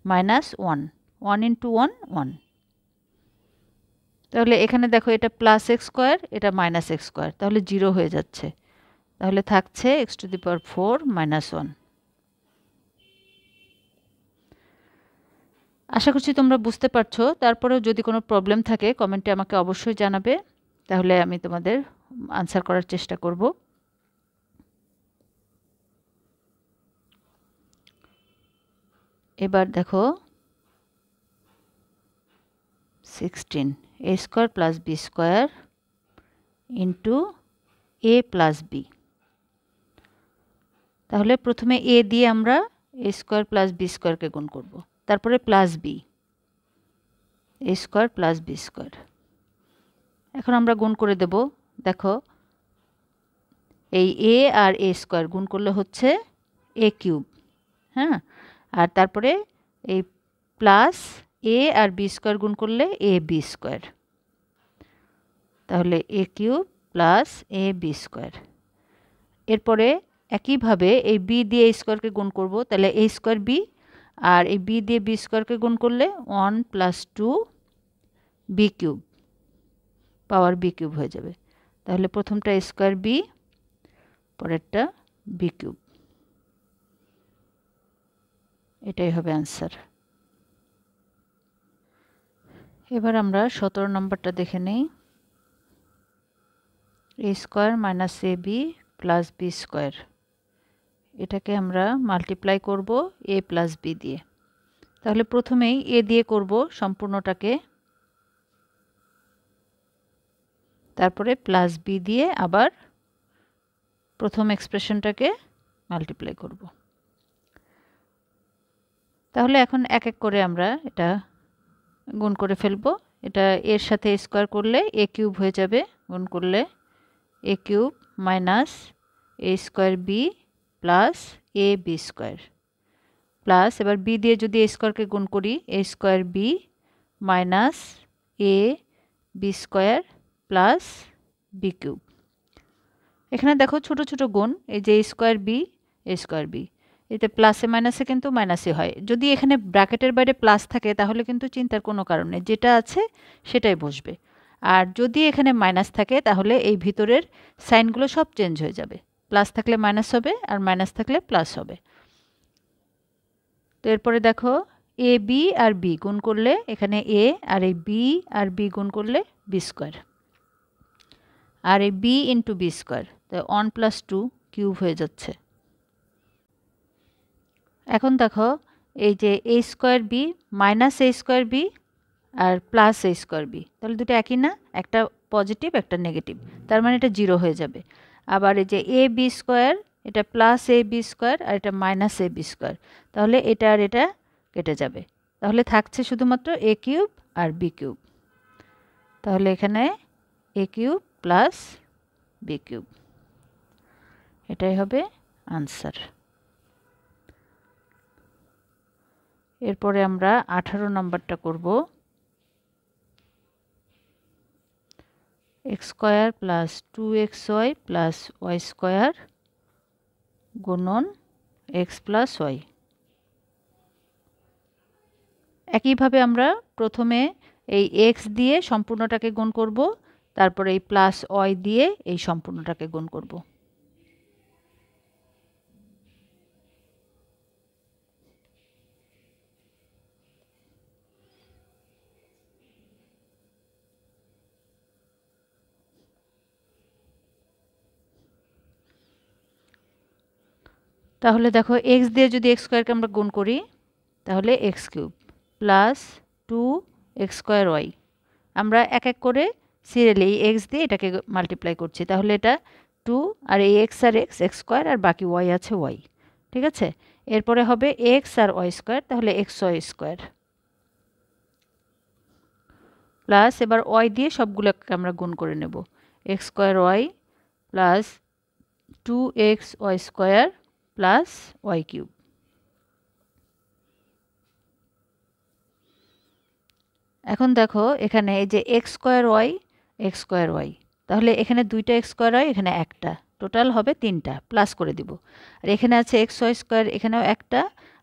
মাইনাস 1, 1 ইন্টু 1 1। তাহলে এখানে দেখো এটা প্লাস এক্স স্কোয়ার, এটা মাইনাস এক্স স্কোয়ার, তাহলে 0 হয়ে যাচ্ছে, তাহলে থাকছে x to the power 4 minus 1। আশা করছি তোমরা বুঝতে পারছো। তারপরেও যদি কোনো প্রবলেম থাকে কমেন্টে আমাকে অবশ্যই জানাবে, তাহলে আমি তোমাদের আনসার করার চেষ্টা করব। এবার দেখো 16 a square plus b square into a plus b. তাহলে প্রথমে এ দিয়ে আমরা এ স্কোয়ার প্লাস বি স্কোয়ারকে গুণ করব, তারপরে plus B, A square plus b square. এখন আমরা গুণ করে দেব। দেখো এই এ আর এ স্কোয়ার গুণ করলে হচ্ছে এ কিউব, হ্যাঁ, আর তারপরে এই প্লাস এ আর বি স্কোয়ার গুণ করলে এ বি স্কোয়ার, তাহলে এ কিউব প্লাস এ বি স্কোয়ার। এরপরে একইভাবে এই বি দিয়ে এ স্কোয়ারকে গুণ করব, তাহলে এ স্কোয়ার বি, আর এই বি দিয়ে বি স্কোয়ারকে গুণ করলে 1 + 2 B cube, power B cube হয়ে যাবে। তাহলে প্রথমটা এ স্কোয়ার বি, পরেরটা বি কিউব, এটাই হবে আনসার। এবার আমরা 17 নম্বরটা দেখে নেই। এ স্কোয়ার মাইনাস এ বি প্লাস বি স্কোয়ার, এটাকে আমরা মাল্টিপ্লাই করব এ প্লাস বি দিয়ে। তাহলে প্রথমেই এ দিয়ে করব সম্পূর্ণটাকে, তারপরে প্লাস বি দিয়ে আবার প্রথম এক্সপ্রেশনটাকে মাল্টিপ্লাই করব। তাহলে এখন এক এক করে আমরা এটা গুণ করে ফেলব। এটা এর সাথে স্কোয়ার করলে এ কিউব হয়ে যাবে, গুণ করলে A cube minus A square B plus A B square, plus এবার বি দিয়ে যদি এ স্কোয়ারকে গুণ করি A square B minus A B square plus B cube. এখানে দেখো ছোট ছোট গুণ, এই যে A square B, A square B, এতে প্লাসে মাইনাসে কিন্তু মাইনাসই হয়। যদি এখানে ব্র্যাকেটের বাইরে প্লাস থাকে তাহলে কিন্তু চিন্তার কোনো কারণ নেই, যেটা আছে সেটাই বসবে। আর যদি এখানে মাইনাস থাকে তাহলে এই ভিতরের সাইনগুলো সব চেঞ্জ হয়ে যাবে, প্লাস থাকলে মাইনাস হবে আর মাইনাস থাকলে প্লাস হবে। তো এরপরে দেখো এ বি আর বি গুণ করলে এখানে এ, আর এই বি আর বি গুণ করলে বি স্কোয়ার, আর এই বি ইন্টু বি স্কোয়ার, তো 1 + 2 কিউব হয়ে যাচ্ছে। এখন দেখো এই যে A square B minus A square B R plus a square B, তাহলে দুটো একই না, একটা পজিটিভ একটা নেগেটিভ, তার মানে এটা 0 হয়ে যাবে। আবার এই যে এ বি স্কোয়ার, এটা প্লাস এ বি স্কোয়ার আর এটা মাইনাস এ বি স্কোয়ার, তাহলে এটা আর এটা কেটে যাবে, তাহলে থাকছে শুধুমাত্র এ কিউব আর বি কিউব। তাহলে এখানে a cube plus B cube, এটাই হবে আনসার। এরপরে আমরা 18 নম্বরটা করব। X square plus 2xy plus y square গুণন এক্স প্লাস ওয়াই। একইভাবে আমরা প্রথমে এই এক্স দিয়ে সম্পূর্ণটাকে গুণ করব, তারপরে এই প্লাস ওয়াই দিয়ে এই সম্পূর্ণটাকে গুণ করব। তাহলে দেখো এক্স দিয়ে যদি এক্স স্কোয়ারকে আমরা গুণ করি তাহলে x cube plus 2x square y. আমরা এক এক করে সিরিয়ালি এই এক্স দিয়ে এটাকে মাল্টিপ্লাই করছি, তাহলে এটা 2 আর এই এক্স আর এক্স, এক্স স্কোয়ার আর বাকি ওয়াই আছে ওয়াই, ঠিক আছে। এরপরে হবে এক্স আর ওয়াই স্কোয়ার, তাহলে এক্স ওয়াই স্কোয়ার প্লাস এবার ওয়াই দিয়ে সবগুলোকে আমরা গুণ করে নেব। X square y plus 2x y square plus y cube. এখন দেখো এখানে এই যে এক্স স্কোয়ার ওয়াই, তাহলে এখানে দুইটা এক্স স্কোয়ার ওয়াই, এখানে একটা, টোটাল হবে তিনটা, প্লাস করে দিব। আর এখানে আছে এক্স ওয়াই স্কোয়ার, এখানেও একটা,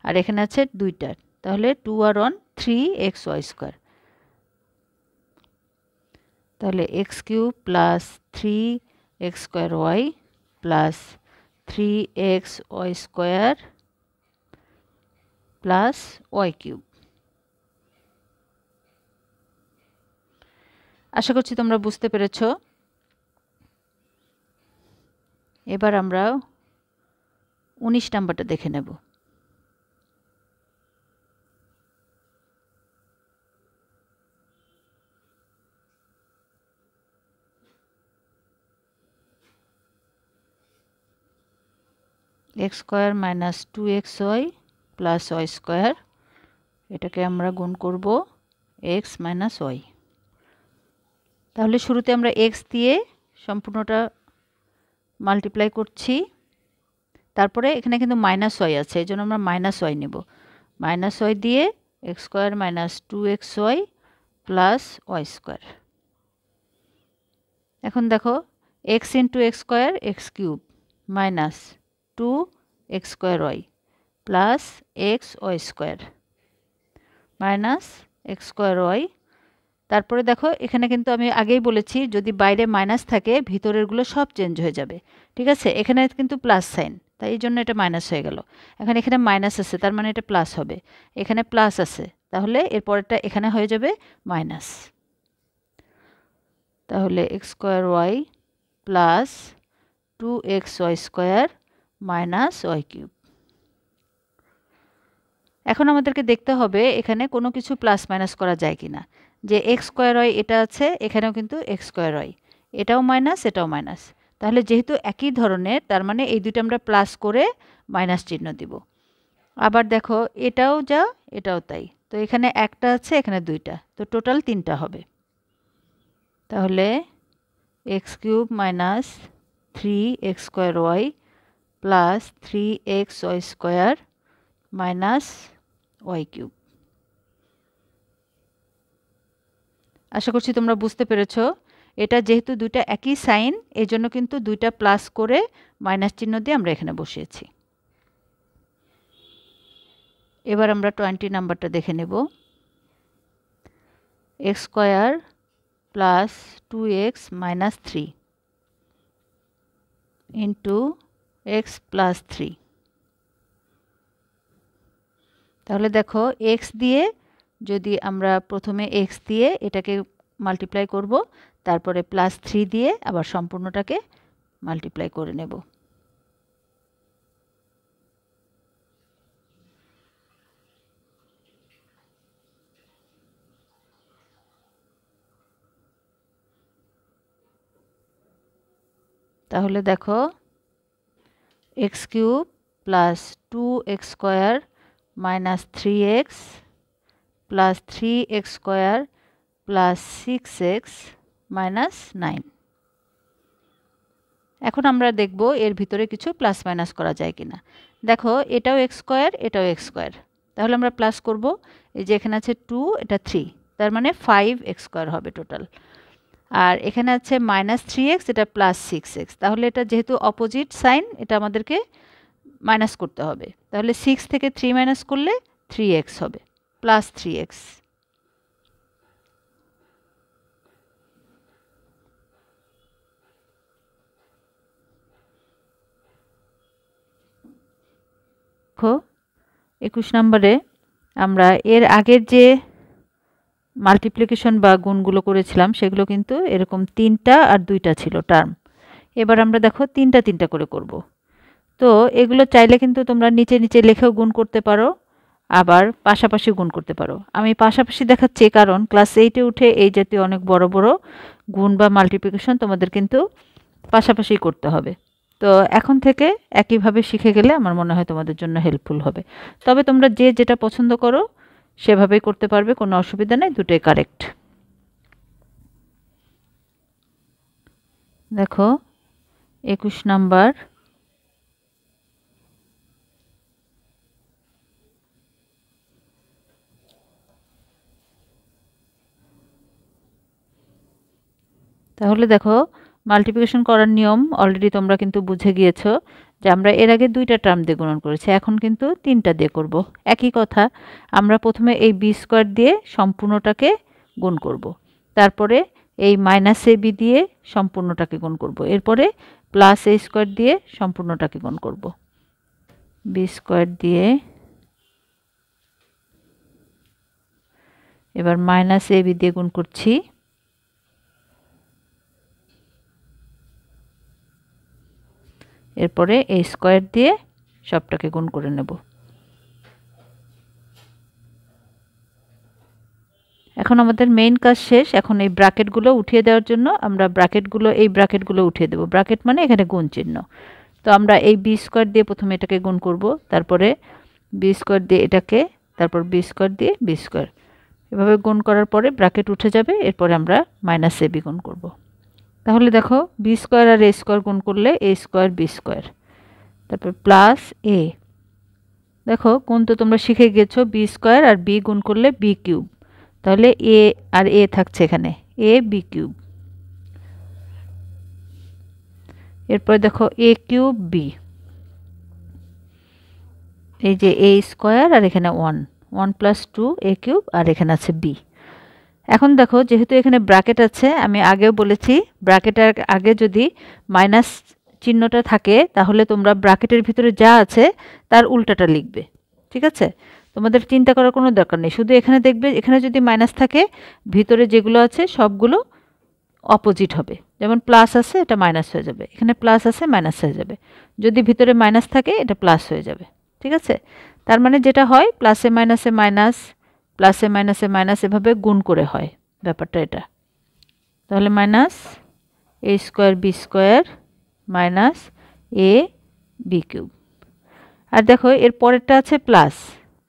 আর এখানে আছে দুইটা, তাহলে 2 আর 1 3x ওয়াই স্কোয়ার। তাহলে x cube plus 3x square y plus 3x y square plus y cube. আশা করছি তোমরা বুঝতে পেরেছ। এবার আমরা 19 নাম্বারটা দেখে নেব। X square minus 2xy plus y square, এটাকে আমরা গুণ করব এক্স মাইনাস ওয়াই। তাহলে শুরুতে আমরা এক্স দিয়ে সম্পূর্ণটা মাল্টিপ্লাই করছি, তারপরে এখানে কিন্তু মাইনাস ওয়াই আছে, এই জন্য আমরা মাইনাস ওয়াই নেব। মাইনাস ওয়াই দিয়ে x square minus 2xy plus y square. এখন দেখো x into x square x cube minus 2x square y plus x y square minus x square y. তারপরে দেখো এখানে কিন্তু আমি আগেই বলেছি যদি বাইরে মাইনাস থাকে ভিতরেরগুলো সব চেঞ্জ হয়ে যাবে, ঠিক আছে। এখানে কিন্তু প্লাস সাইন, তাই এই জন্য এটা মাইনাস হয়ে গেল। এখন এখানে মাইনাস আছে, তার মানে এটা প্লাস হবে। এখানে প্লাস আছে, তাহলে এরপরটা এখানে হয়ে যাবে মাইনাস। তাহলে x square y plus 2x y square minus y cube. এখন আমাদেরকে দেখতে হবে এখানে কোনো কিছু প্লাস মাইনাস করা যায় কিনা। যে এক্স স্কোয়ার ওয়াই এটা আছে, এখানেও কিন্তু এক্স স্কোয়ার ওয়াই, এটাও মাইনাস এটাও মাইনাস, তাহলে যেহেতু একই ধরনের তার মানে এই দুটো আমরা প্লাস করে মাইনাস চিহ্ন দিব। আবার দেখো এটাও যা এটাও তাই, তো এখানে একটা আছে এখানে দুইটা, তো টোটাল তিনটা হবে। তাহলে x cube minus 3x square y plus 3x y square minus y cube. আশা করছি তোমরা বুঝতে পেরেছো। এটা যেহেতু দুইটা একই সাইন, এই জন্য কিন্তু দুইটা প্লাস করে মাইনাস চিহ্ন দিয়ে আমরা এখানে বসিয়েছি। এবার আমরা 20 নাম্বারটা দেখে নেব। X square plus 2x minus 3 into x plus 3। তাহলে দেখো এক্স দিয়ে যদি আমরা প্রথমে এক্স দিয়ে এটাকে মাল্টিপ্লাই করব, তারপরে প্লাস 3 দিয়ে আবার সম্পূর্ণটাকে মাল্টিপ্লাই করে নেব। তাহলে দেখো x cube plus 2x square minus 3x plus 3x square plus 6x minus 9। এখন আমরা দেখব এর ভিতরে কিছু প্লাস মাইনাস করা যায় কিনা। দেখো এটাও এক্স স্কোয়ার এটাও এক্স স্কোয়ার, তাহলে আমরা প্লাস করব। এই যে এখানে আছে 2 এটা 3, তার মানে 5x স্কোয়ার হবে টোটাল। আর এখানে আছে মাইনাস 3x এটা প্লাস 6x, তাহলে এটা যেহেতু অপোজিট সাইন এটা আমাদেরকে মাইনাস করতে হবে। তাহলে 6 থেকে 3 মাইনাস করলে 3x হবে, প্লাস 3x। দেখো 21 নম্বরে আমরা এর আগের যে মাল্টিপ্লিকেশন বা গুণগুলো করেছিলাম সেগুলো কিন্তু এরকম 3টা আর 2টা ছিল টার্ম। এবার আমরা দেখো 3টা 3টা করে করব। তো এগুলো চাইলে কিন্তু তোমরা নিচে নিচে লিখেও গুণ করতে পারো, আবার পাশাপাশি গুণ করতে পারো। আমি পাশাপাশি দেখাচ্ছি কারণ ক্লাস 8-এ উঠে এই জাতীয় অনেক বড় বড় গুণ বা মাল্টিপ্লিকেশন তোমাদের কিন্তু পাশাপাশি করতে হবে। তো এখন থেকে একইভাবে শিখে গেলে আমার মনে হয় তোমাদের জন্য হেল্পফুল হবে। তবে তোমরা যে যেটা পছন্দ করো সেভাবেই করতে পারবে, কোনো অসুবিধা নেই, দুটোই কারেক্ট। দেখো 21 নাম্বার। তাহলে দেখো মাল্টিপ্লিকেশন করার নিয়ম অলরেডি তোমরা কিন্তু বুঝে গিয়েছো যে আমরা এর আগে 2টা টার্ম দিয়ে গুণন করেছি, এখন কিন্তু 3টা দিয়ে করব। একই কথা, আমরা প্রথমে এই বি স্কোয়ার দিয়ে সম্পূর্ণটাকে গুণ করব, তারপরে এই মাইনাস এ বি দিয়ে সম্পূর্ণটাকে গুণ করব, এরপরে প্লাস এ স্কোয়ার দিয়ে সম্পূর্ণটাকে গুণ করব। বি স্কোয়ার দিয়ে এবার মাইনাস এ বি দিয়ে গুণ করছি, এরপরে এই স্কোয়ার দিয়ে সবটাকে গুণ করে নেব। এখন আমাদের মেইন কাজ শেষ। এখন এই ব্র্যাকেটগুলো উঠিয়ে দেওয়ার জন্য আমরা এই ব্র্যাকেটগুলো উঠিয়ে দেব। ব্র্যাকেট মানে এখানে গুণ চিহ্ন। তো আমরা এই বি স্কোয়ার দিয়ে প্রথমে এটাকে গুণ করব, তারপরে বি স্কোয়ার দিয়ে এটাকে, তারপর বি স্কোয়ার দিয়ে বি স্কোয়ার, এভাবে গুণ করার পরে ব্র্যাকেট উঠে যাবে। এরপরে আমরা মাইনাস এ বি গুণ করব। তাহলে দেখো B square R a square গুণ করলে এ স্কোয়ার বি স্কোয়ার, তারপর প্লাস এ। দেখো গুণ তো তোমরা শিখে গেছো, বি স্কোয়ার আর বি গুণ করলে বি কিউব, তাহলে এ আর এ থাকছে এখানে, এ বি কিউব। এরপর দেখো এ কিউব বি, এই যে এ স্কোয়ার আর এখানে 1 প্লাস 2 এ কিউব, আর এখানে আছে বি। এখন দেখো যেহেতু এখানে ব্র্যাকেট আছে, আমি আগেও বলেছি ব্র্যাকেটের আগে যদি মাইনাস চিহ্নটা থাকে তাহলে তোমরা ব্র্যাকেটের ভিতরে যা আছে তার উল্টাটা লিখবে, ঠিক আছে? তোমাদের চিন্তা করার কোনো দরকার নেই, শুধু এখানে দেখবে এখানে যদি মাইনাস থাকে ভিতরে যেগুলো আছে সবগুলো অপোজিট হবে। যেমন প্লাস আছে এটা মাইনাস হয়ে যাবে, এখানে প্লাস আছে মাইনাস হয়ে যাবে। যদি ভিতরে মাইনাস থাকে এটা প্লাস হয়ে যাবে, ঠিক আছে? তার মানে যেটা হয় প্লাসে মাইনাসে মাইনাস, প্লাসে মাইনাসে মাইনাস, এভাবে গুণ করে হয় ব্যাপারটা এটা। তাহলে minus A square b square minus A B cube. আর দেখো এর পরেরটা আছে প্লাস,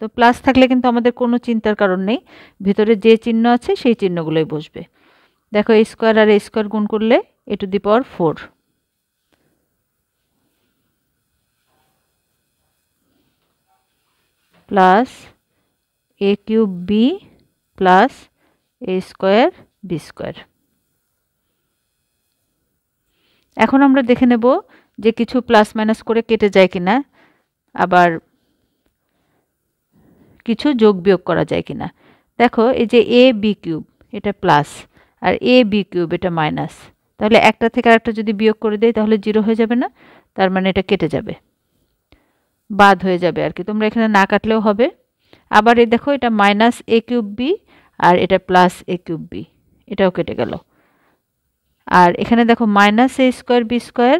তো প্লাস থাকলে কিন্তু আমাদের কোনো চিন্তার কারণ নেই, ভিতরে যে চিহ্ন আছে সেই চিহ্নগুলোই বসবে। দেখো এ স্কোয়ার আর এ স্কোয়ার গুণ করলে a to the power 4 plus a cube b plus a square b square. এখন আমরা দেখে নেব যে কিছু প্লাস মাইনাস করে কেটে যায় কিনা, আবার কিছু যোগ বিয়োগ করা যায় কিনা। দেখো এই যে এ বি কিউব এটা plus, R A B cube এটা মাইনাস, তাহলে একটা থেকে আরেকটা যদি বিয়োগ করে দেয় তাহলে 0 হয়ে যাবে না? তার মানে এটা কেটে যাবে, বাদ হয়ে যাবে আর কি, তোমরা এখানে না কাটলেও হবে। আবার এই দেখো এটা মাইনাস এ কিউব বি আর এটা প্লাস এ কিউব বি, এটাও কেটে গেল। আর এখানে দেখো minus A square b square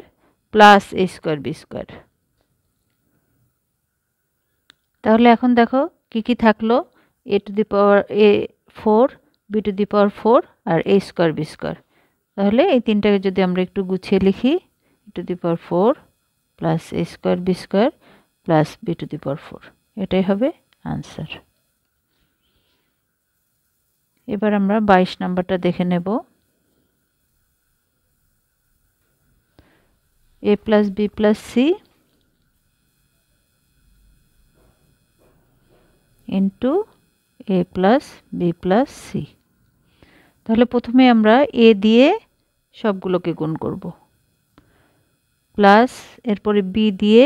plus a square b square. তাহলে এখন দেখো কি কি থাকলো, a to the power a 4, b to the power 4 আর এ স্কোয়ার বি স্কোয়ার। তাহলে এই তিনটাকে যদি আমরা একটু গুছিয়ে লিখি, a to the power 4 plus a square b square plus b to the power 4, এটাই হবে আনসার। এবার আমরা 22 নাম্বারটা দেখে নেব। A plus b plus c into a plus b plus c. তাহলে প্রথমে আমরা এ দিয়ে সবগুলোকে গুণ করব, প্লাস এরপরে বি দিয়ে,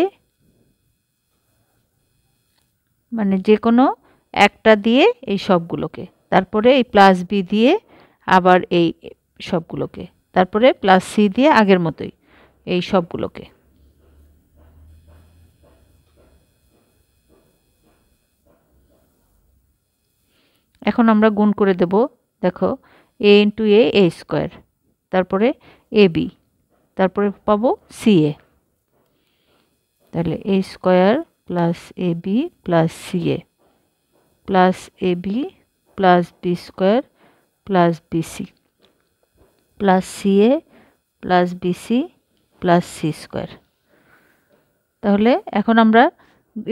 মানে যে কোনো একটা দিয়ে এই সবগুলোকে, তারপরে এই প্লাস বি দিয়ে আবার এই সবগুলোকে, তারপরে প্লাস সি দিয়ে আগের মতোই এই সবগুলোকে। এখন আমরা গুণ করে দেব। দেখো এ ইন্টু এ স্কোয়ার, তারপরে এ বি, তারপরে পাবো সি এ, তাহলে a square plus A b plus c a plus A b plus b square plus b c plus c a plus b c plus c square. তাহলে এখন আমরা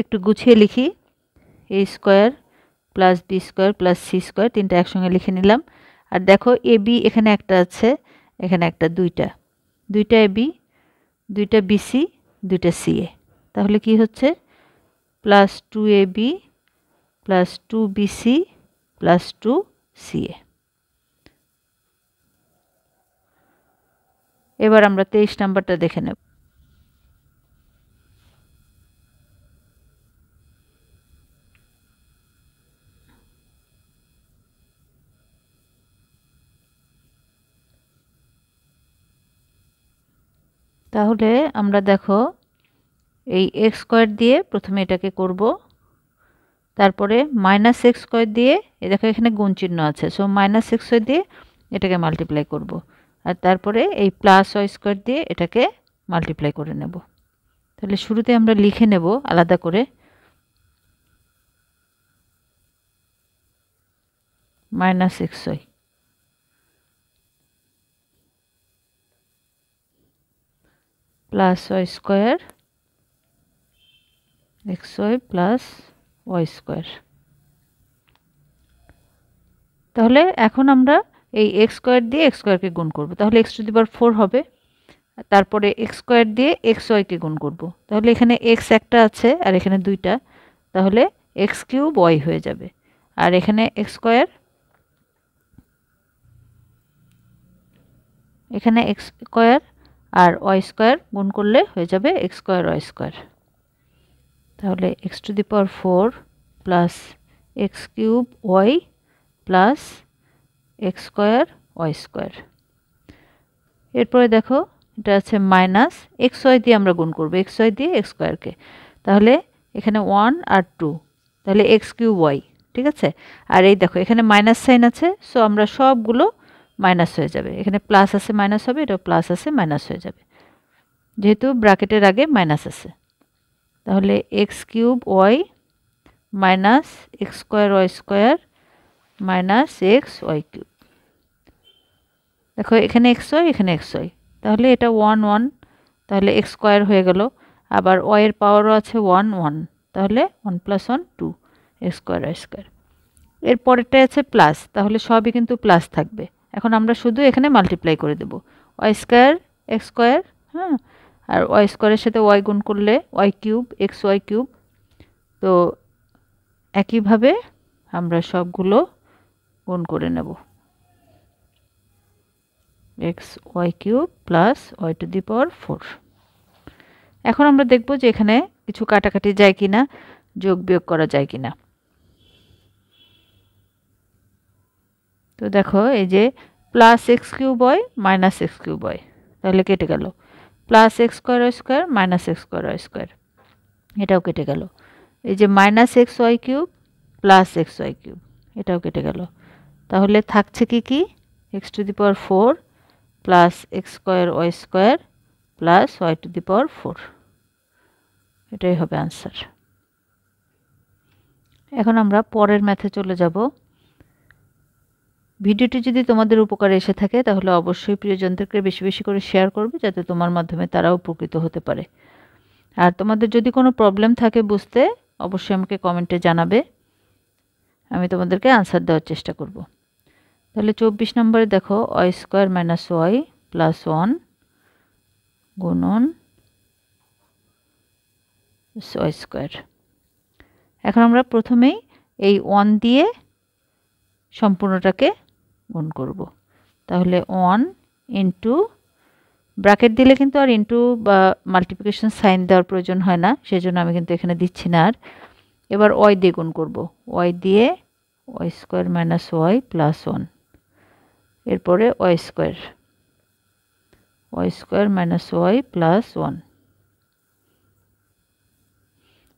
একটু গুছিয়ে লিখি, a square plus b square plus c square, তিনটা একসঙ্গে লিখে নিলাম। আর দেখো এ বি এখানে একটা আছে, এখানে একটা, দুইটা, দুইটা এবি, দুইটা বিসি, দুইটা সিএ। তাহলে কি হচ্ছে plus 2ab plus 2bc plus 2ca। এবার আমরা 23 নাম্বারটা দেখে নেব। তাহলে আমরা দেখো এই x স্কয়ার দিয়ে প্রথমে এটাকে করব, তারপরে মাইনাস এক্স স্কয়ার দিয়ে, দেখো এখানে গুণ চিহ্ন আছে, সো মাইনাস এক্স স্কয়ার দিয়ে এটাকে মাল্টিপ্লাই করব, আর তারপরে এই প্লাস ওয়াই স্কয়ার দিয়ে এটাকে মাল্টিপ্লাই করে নেব। তাহলে শুরুতে আমরা লিখে নেব আলাদা করে minus x y plus y square x y plus y square. তাহলে এখন আমরা এই এক্স স্কয়ার দিয়ে এক্স স্কয়ারকে গুণ করব, তাহলে এক্স টু দি পাওয়ার 4 হবে। তারপরে এক্স স্কয়ার দিয়ে এক্স ওয়াইকে গুণ করব, তাহলে এখানে এক্স একটা আছে আর এখানে দুইটা, তাহলে এক্স কিউব ওয়াই হয়ে যাবে। আর এখানে এক্স স্কয়ার, এখানে এক্স স্কয়ার আর ওয়াই স্কয়ার গুণ করলে হয়ে যাবে এক্স স্কয়ার ওয়াই স্কয়ার। তাহলে x to the power 4 plus x cube y plus x square y square. এরপরে দেখো এটা আছে মাইনাস এক্স ওয়াই দিয়ে আমরা গুণ করব, এক্স ওয়াই দিয়ে এক্স স্কয়ারকে, তাহলে এখানে 1 আর 2, তাহলে এক্স কিউব ওয়াই, ঠিক আছে। আর এই দেখো এখানে মাইনাস সাইন আছে, সো আমরা সবগুলো মাইনাস হয়ে যাবে, এখানে প্লাস আছে মাইনাস হবে, এটা প্লাস আছে মাইনাস হয়ে যাবে, যেহেতু ব্র্যাকেটের আগে মাইনাস আছে। তাহলে x cube y minus x square y square minus x y cube. দেখো এখানে এক্স ওয়াই, এখানে এক্স ওয়াই, তাহলে এটা 1 1, তাহলে এক্স স্কয়ার হয়ে গেল, আবার ওয়াই এর পাওয়ারও আছে 1 1, তাহলে 1 + 1 2 এক্স স্কয়ার ওয়াই স্কয়ার। এর পরেরটা আছে প্লাস, তাহলে সবই কিন্তু প্লাস থাকবে। এখন আমরা শুধু এখানে মাল্টিপ্লাই করে দেব, ওয়াই স্কয়ার এক্স স্কয়ার, হ্যাঁ, আর ওয়াই স্কয়ারের সাথে ওয়াই গুণ করলে y cube x y cube. তো একইভাবে আমরা সবগুলো গুণ করে নেব, x y cube plus y to the power 4। এখন আমরা দেখব যে এখানে কিছু কাটাকাটি যায় কিনা, যোগ বিয়োগ করা যায় কিনা। তো দেখো এই যে plus x cube y minus x cube y, তাহলে কেটে গেল, plus x square y square minus x square y square, এটাও কেটে গেল। এই যে minus x y cube plus x y cube, এটাও কেটে গেল। তাহলে থাকছে কি কি, x to the power 4 plus x square y square plus y to the power 4, এটাই হবে আনসার। এখন আমরা পরের ম্যাথে চলে যাব। ভিডিওটি যদি তোমাদের উপকারে এসে থাকে তাহলে অবশ্যই প্রিয়জনদেরকে বেশি বেশি করে শেয়ার করবে, যাতে তোমার মাধ্যমে তারাও উপকৃত হতে পারে। আর তোমাদের যদি কোনো প্রবলেম থাকে বুঝতে, অবশ্যই আমাকে কমেন্টে জানাবে, আমি তোমাদেরকে আনসার দেওয়ার চেষ্টা করব। তাহলে 24 নম্বরে দেখো y square minus y plus 1 গুণন ওয়াই স্কয়ার। এখন আমরা প্রথমেই এই 1 দিয়ে সম্পূর্ণটাকে গুণ করব, তাহলে 1 ইন্টু, ব্র্যাকেট দিলে কিন্তু আর ইন্টু বা মাল্টিপ্লিকেশন সাইন দেওয়ার প্রয়োজন হয় না, সেজন্য আমি কিন্তু এখানে দিচ্ছি না। আর এবার ওয়াই দিয়ে গুণ করব, ওয়াই দিয়ে y square minus y plus 1, এরপরে y square minus y plus 1।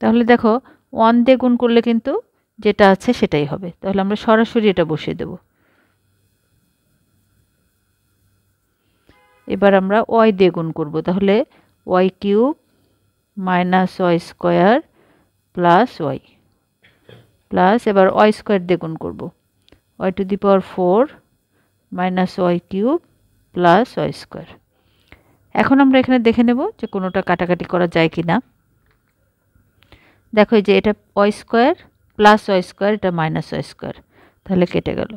তাহলে দেখো 1 দিয়ে গুণ করলে কিন্তু যেটা আছে সেটাই হবে, তাহলে আমরা সরাসরি এটা বসিয়ে দেব। এবার আমরা ওয়াই দিয়ে গুণ করব, তাহলে y cube minus y square plus y plus, এবার ওয়াই স্কয়ার দিয়ে গুণ করব, y to the power 4 minus y cube plus y square. এখন আমরা এখানে দেখে নেব যে কোনোটা কাটাকাটি করা যায় কি না। দেখো এই যে এটা y square plus y square, এটা মাইনাস ওয়াই স্কয়ার, তাহলে কেটে গেল।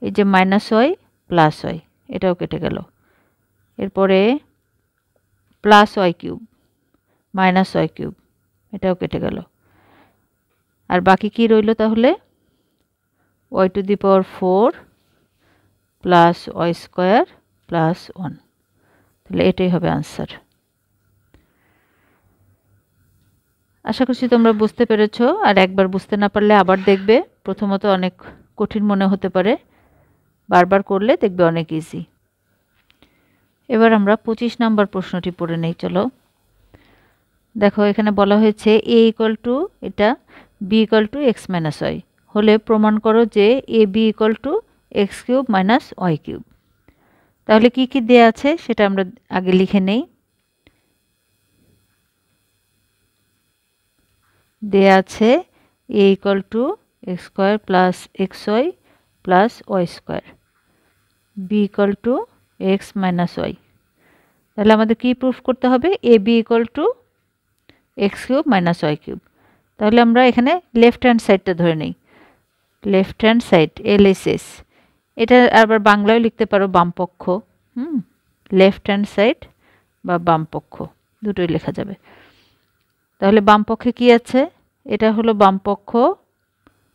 এই যে মাইনাস ওয়াই প্লাস ওয়াই, এটাও কেটে গেল। এরপরে plus y cube minus y cube, এটাও কেটে গেল। আর বাকি কি রইল তাহলে? Y to the power 4 plus y square plus 1। তাহলে এটাই হবে আনসার। আশা করছি তোমরা বুঝতে পেরেছো। আর একবার বুঝতে না পারলে আবার দেখবে। প্রথমত অনেক কঠিন মনে হতে পারে, বারবার করলে দেখবে অনেক ইজি। এবার আমরা 25 নম্বর প্রশ্নটি পড়ে নেই, চলো। দেখো এখানে বলা হয়েছে এ ইকুয়াল টু এটা b equal to x minus y হলে প্রমাণ করো যে a b equal to x cube minus y cube. তাহলে কি কি দেয়া আছে সেটা আমরা আগে লিখে নেই। দেয়া আছে a equal to x square plus x y plus y square, b equal to x minus y. তাহলে আমাদের কি প্রুফ করতে হবে? A b equal to x cube minus y cube. তাহলে আমরা এখানে লেফট হ্যান্ড সাইডটা ধরে নিই। লেফট হ্যান্ড সাইড এলএসএস, এটা আবার বাংলায় লিখতে পারো বামপক্ষ। লেফট হ্যান্ড সাইড বা বামপক্ষ দুটোই লেখা যাবে। তাহলে বামপক্ষে কি আছে? এটা হলো বামপক্ষ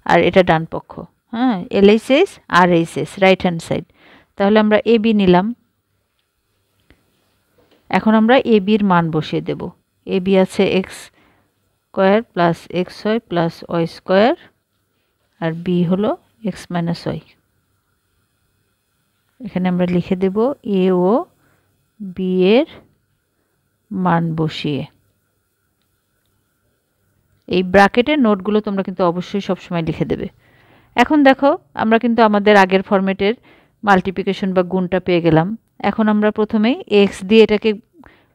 আর এটা ডান পক্ষ। হ্যাঁ, এলএসএস আর এইচএস রাইট হ্যান্ড সাইড। তাহলে আমরা এ বি নিলাম। এখন আমরা এ বির মান বসিয়ে দেব। এ বি আছে x square plus x y plus y square, আর বি হলো এক্স মাইনাস ওয়াই। এখানে আমরা লিখে দেব এ ও বি এর মান বসিয়ে। এই ব্র্যাকেটের নোটগুলো তোমরা কিন্তু অবশ্যই সবসময় লিখে দেবে। এখন দেখো আমরা কিন্তু আমাদের আগের ফরম্যাটের মাল্টিপ্লিকেশন বা গুণটা পেয়ে গেলাম। এখন আমরা প্রথমেই এক্স দিয়ে এটাকে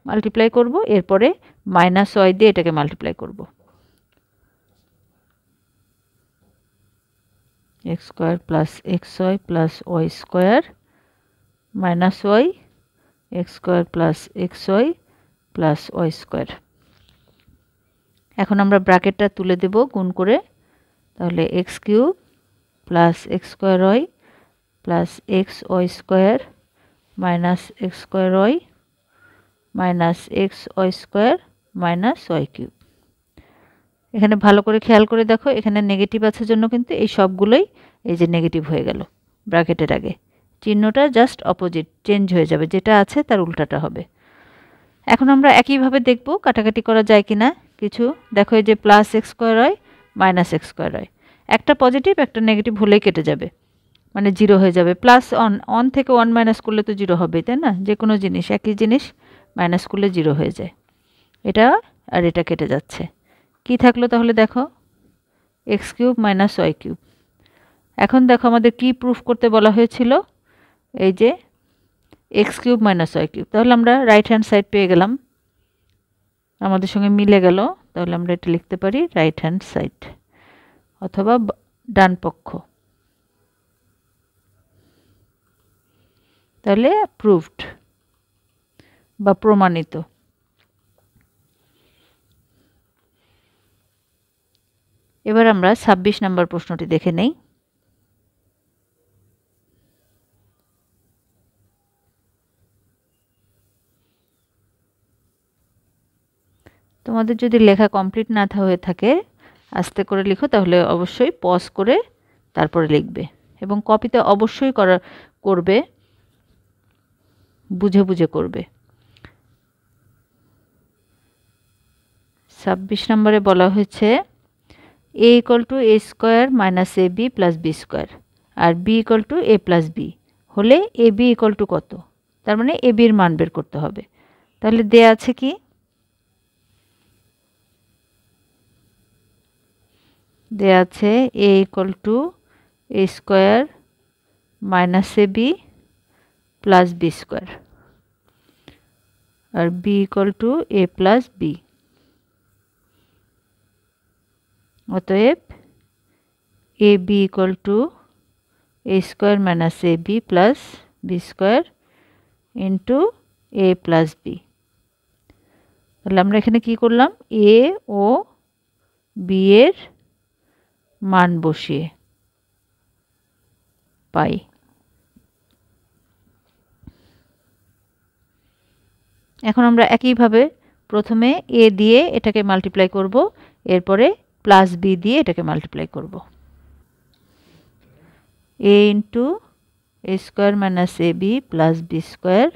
মাল্টিপ্লাই করব, এরপরে মাইনাস ওয়াই দিয়ে এটাকে মাল্টিপ্লাই করব। X square plus x y plus y square minus y x square plus x y plus y square. এখন আমরা ব্র্যাকেটটা তুলে দেব গুণ করে। তাহলে x cube plus x square y plus x y square minus x square y minus x y square minus y cube. এখানে ভালো করে খেয়াল করে দেখো, এখানে নেগেটিভ আছে জন্য কিন্তু এই সবগুলোই এই যে নেগেটিভ হয়ে গেল ব্র্যাকেটের আগে। চিহ্নটা জাস্ট অপোজিট চেঞ্জ হয়ে যাবে, যেটা আছে তার উল্টাটা হবে। এখন আমরা একইভাবে দেখব কাটাকাটি করা যায় কিনা কিছু। দেখো এই যে প্লাস এক্স স্কোয়ার হয় মাইনাস এক্স স্কোয়ার হয়, একটা পজিটিভ একটা নেগেটিভ হলেই কেটে যাবে, মানে জিরো হয়ে যাবে। প্লাস অন থেকে 1 মাইনাস করলে তো জিরো হবে, তাই না? যে কোনো জিনিস একই জিনিস মাইনাস করলে জিরো হয়ে যায়। এটা আর এটা কেটে যাচ্ছে। কি থাকলো তাহলে? দেখো x cube minus y cube. এখন দেখো আমাদের কি প্রুফ করতে বলা হয়েছিল? এই যে x cube minus y cube. তাহলে আমরা রাইট হ্যান্ড সাইড পেয়ে গেলাম, আমাদের সঙ্গে মিলে গেল। তাহলে আমরা এটা লিখতে পারি রাইট হ্যান্ড সাইড অথবা ডান পক্ষ। তাহলে প্রুভড বা প্রমাণিত। এবার আমরা 26 নম্বর প্রশ্নটি দেখে নেই। তোমাদের যদি লেখা কমপ্লিট না হয়ে থাকে আস্তে করে লিখো, তাহলে অবশ্যই পজ করে তারপরে লিখবে এবং কপিতে অবশ্যই করবে, বুঝে বুঝে করবে। 26 নম্বরে বলা হয়েছে a equal to a square minus A b plus b square আর b equal to a plus b হলে এ বি ইকুয়াল টু কত? তার মানে এ বির মান বের করতে হবে। তাহলে দেয়া আছে কি? দেয়া আছে a equal to a square minus A b plus b square আর b equal to a plus b. অতএব a b equal to a square minus A b plus b square into a plus b. তাহলে আমরা এখানে কি করলাম? এ ও B এর মান বসিয়ে পাই। এখন আমরা একইভাবে প্রথমে a দিয়ে এটাকে মাল্টিপ্লাই করব, এরপরে প্লাস b দিয়ে এটাকে মাল্টিপ্লাই করব। a into a square minus ab plus b square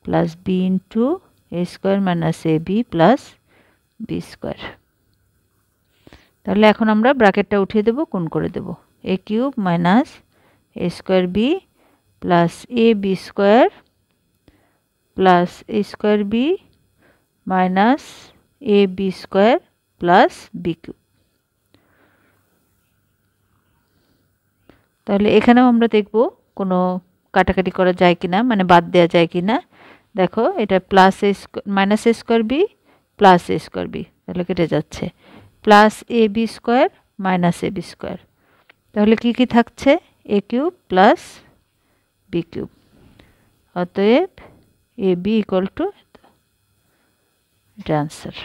plus b into a square minus ab plus b square. তাহলে এখন আমরা ব্র্যাকেটটা উঠিয়ে দেব, গুণ করে দেব। a cube minus a square b plus ab square plus a square b minus ab square plus b cube. তাহলে এখানেও আমরা দেখব কোনো কাটাকাটি করা যায় কিনা, মানে বাদ দেওয়া যায় কিনা। দেখো এটা plus A minus A square B plus a square B, তাহলে কেটে যাচ্ছে। প্লাস এ বি স্কোয়ার মাইনাস এ বি স্কোয়ার, তাহলে কি কি থাকছে? এ কিউব প্লাস বি কিউব। অতএব এ বি ইকুয়াল টু, এটা আনসার।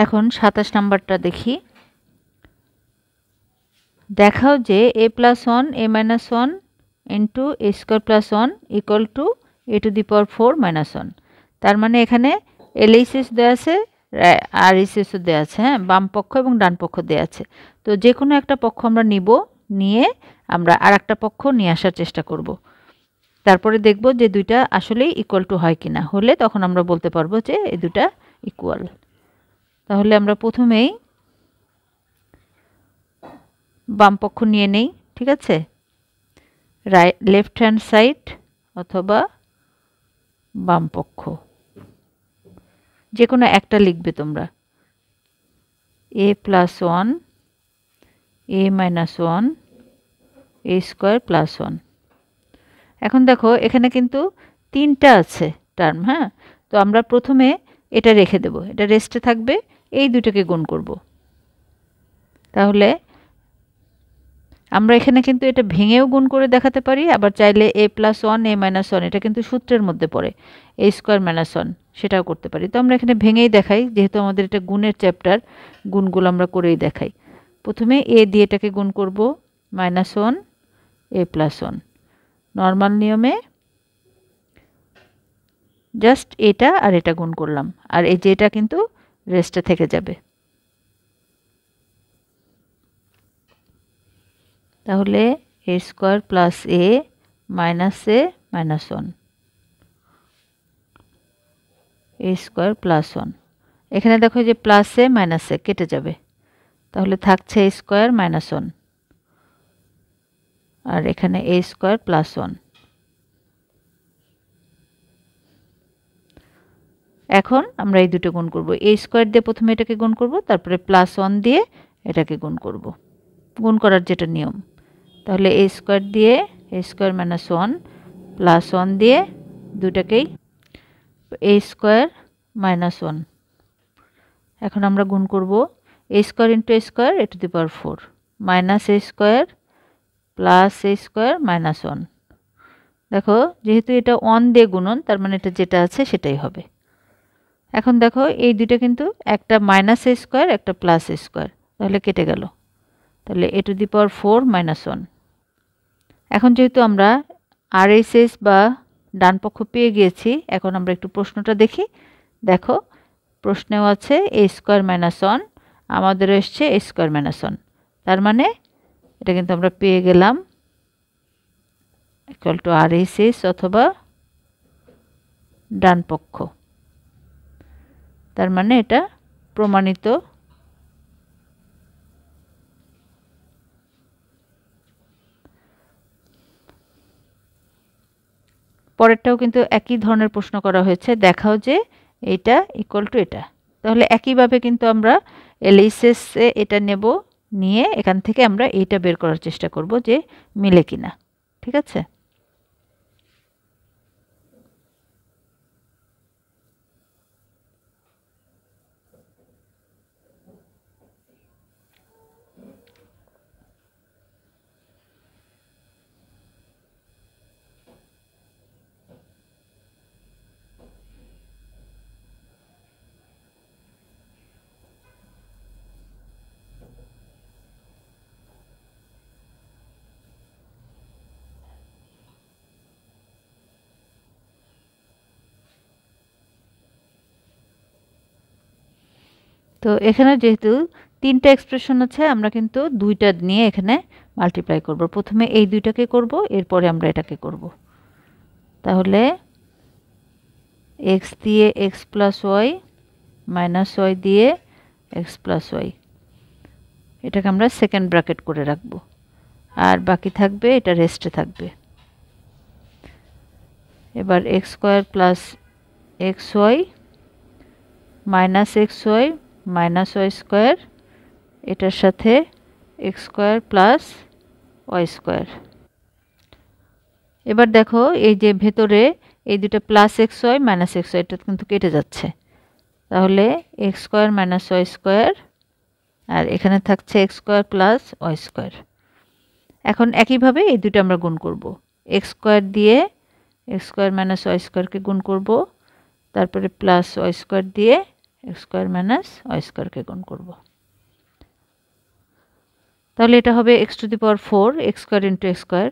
এখন 27 নাম্বারটা দেখি। দেখাও যে a plus 1 a minus 1 into a square plus 1 equal to a two the power 4 minus 1। তার মানে এখানে এলএইচএস দেওয়া আছে আর এইচএসও দেওয়া আছে, হ্যাঁ, বাম পক্ষ এবং ডান পক্ষ দেওয়া আছে। তো যে কোনো একটা পক্ষ আমরা নিব, নিয়ে আমরা আর একটা পক্ষ নিয়ে আসার চেষ্টা করব। তারপরে দেখব যে দুইটা আসলেই ইকুয়াল টু হয় কিনা, হলে তখন আমরা বলতে পারবো যে এই দুটা ইকুয়াল। তাহলে আমরা প্রথমেই বাম পক্ষ নিয়ে নেই, ঠিক আছে, লেফট হ্যান্ড সাইড অথবা বাম পক্ষ, যে কোনো একটা লিখবে তোমরা। এ প্লাস 1 এ মাইনাস 1 এ স্কোয়ার প্লাস 1। এখন দেখো এখানে কিন্তু তিনটা আছে টার্ম, হ্যাঁ, তো আমরা প্রথমে এটা রেখে দেব, এটা রেস্টে থাকবে, এই দুটোকে গুণ করব। তাহলে আমরা এখানে কিন্তু এটা ভেঙেও গুণ করে দেখাতে পারি, আবার চাইলে এ প্লাস 1 এ মাইনাস 1, এটা কিন্তু সূত্রের মধ্যে পড়ে, এ স্কোয়ার মাইনাস 1, সেটাও করতে পারি। তো আমরা এখানে ভেঙেই দেখাই, যেহেতু আমাদের এটা গুণের চ্যাপ্টার, গুণগুলো আমরা করেই দেখাই। প্রথমে এ দিয়ে এটাকে গুণ করব, মাইনাস 1 এ প্লাস 1। নর্মাল নিয়মে জাস্ট এটা আর এটা গুণ করলাম, আর এই যে এটা কিন্তু রেস্টে থেকে যাবে। তাহলে a square plus A minus A minus 1, A square plus 1। এখানে দেখো যে প্লাস এ মাইনাস এ কেটে যাবে, তাহলে থাকছে এ স্কোয়ার মাইনাস 1, আর এখানে এ স্কোয়ার প্লাস 1। এখন আমরা এই দুটো গুণ করব, এ স্কোয়ার দিয়ে প্রথমে এটাকে গুণ করব, তারপরে প্লাস 1 দিয়ে এটাকে গুণ করব, গুণ করার যেটা নিয়ম। তাহলে এ স্কোয়ার দিয়ে এ স্কোয়ার মাইনাস 1 প্লাস 1 দিয়ে দুটাকেই এ স্কোয়ার মাইনাস 1। এখন আমরা গুণ করব a square into a square a to the power 4 minus A square plus a square minus 1। দেখো যেহেতু এটা 1 দিয়ে গুণন, তার মানে এটা যেটা আছে সেটাই হবে। এখন দেখো এই দুটো কিন্তু একটা মাইনাস এ স্কোয়ার একটা প্লাস এ স্কোয়ার, তাহলে কেটে গেল। তাহলে এ টু দি পাওয়ার 4 মাইনাস 1। এখন যেহেতু আমরা আরএসএস বা ডান পক্ষ পেয়ে গিয়েছি, এখন আমরা একটু প্রশ্নটা দেখি। দেখো প্রশ্নেও আছে এ স্কোয়ার মাইনাস 1, আমাদেরও এসছে এ স্কোয়ার মাইনাস 1, তার মানে এটা কিন্তু আমরা পেয়ে গেলাম ইকুয়াল টু আরএসএস অথবা ডান পক্ষ। তার মানে এটা প্রমাণিত। পরেরটাও কিন্তু একই ধরনের প্রশ্ন করা হয়েছে, দেখাও যে এটা ইকুয়াল টু এটা। তাহলে একইভাবে কিন্তু আমরা এলএইচএস এ এটা নেব, নিয়ে এখান থেকে আমরা এইটা বের করার চেষ্টা করব যে মিলে কিনা, ঠিক আছে। তো এখানে যেহেতু তিনটা এক্সপ্রেশন আছে আমরা কিন্তু দুইটা নিয়ে এখানে মাল্টিপ্লাই করব। প্রথমে এই দুইটাকে করব, এরপরে আমরা এটাকে করব। তাহলে এক্স দিয়ে x plus y minus y দিয়ে এক্স প্লাস ওয়াই, এটাকে আমরা সেকেন্ড ব্র্যাকেট করে রাখব। আর বাকি থাকবে এটা রেস্টে থাকবে। এবার x square plus x y minus x y minus y square, এটার সাথে x square plus y square. এবার দেখো এই যে ভেতরে এই দুটো plus x y minus x y এটা কিন্তু কেটে যাচ্ছে। তাহলে x square minus y square, আর এখানে থাকছে x square plus y square. এখন একইভাবে এই দুটো আমরা গুণ করব। এক্স স্কোয়ার দিয়ে এক্স স্কোয়ার মাইনাস ওয়াই স্কোয়ারকে গুণ করব, তারপরে প্লাস ওয়াই স্কোয়ার দিয়ে এক্স স্কোয়ার মাইনাস ওয়াই স্কোয়ারকে গুণ করব। তাহলে এটা হবে x to the power 4 x square into x square,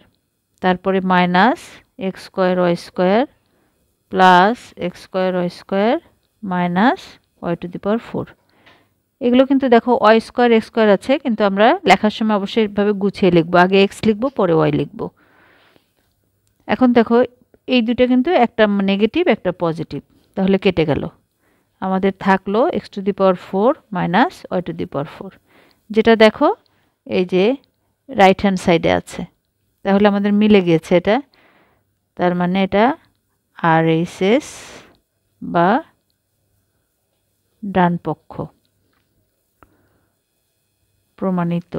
তারপরে minus x square y square plus x square y square minus y to the power 4। এগুলো কিন্তু দেখো ওয়াই স্কোয়ার এক্স স্কোয়ার আছে, কিন্তু আমরা লেখার সময় অবশ্যই এভাবে গুছিয়ে লিখবো, আগে এক্স লিখবো পরে ওয়াই লিখবো। এখন দেখো এই দুটো কিন্তু একটা নেগেটিভ একটা পজিটিভ, তাহলে কেটে গেল। আমাদের থাকলো x to the power 4 minus y to the power 4, যেটা দেখো এই যে রাইট হ্যান্ড সাইডে আছে। তাহলে আমাদের মিলে গিয়েছে এটা, তার মানে এটা RHS বা ডান পক্ষ প্রমাণিত।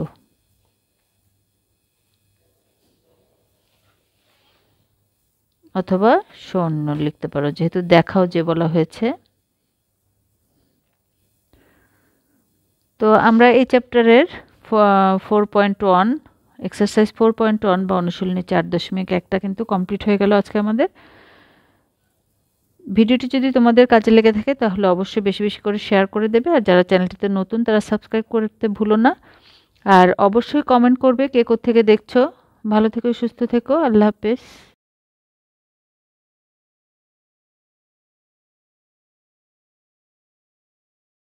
অথবা শূন্য লিখতে পারো, যেহেতু দেখাও যে বলা হয়েছে। তো আমরা এই চ্যাপ্টারের 4.1 এক্সারসাইজ 4.1 বা অনুশীলনী 4.1টা কিন্তু কমপ্লিট হয়ে গেল আজকে আমাদের। ভিডিওটি যদি তোমাদের কাজে লেগে থাকে তাহলে অবশ্যই বেশি বেশি করে শেয়ার করে দেবে, আর যারা চ্যানেলটিতে নতুন তারা সাবস্ক্রাইব করতে ভুলো না। আর অবশ্যই কমেন্ট করবে কে কোত্থেকে দেখছো। ভালো থেকো, সুস্থ থেকো, আল্লাহ হাফেজ।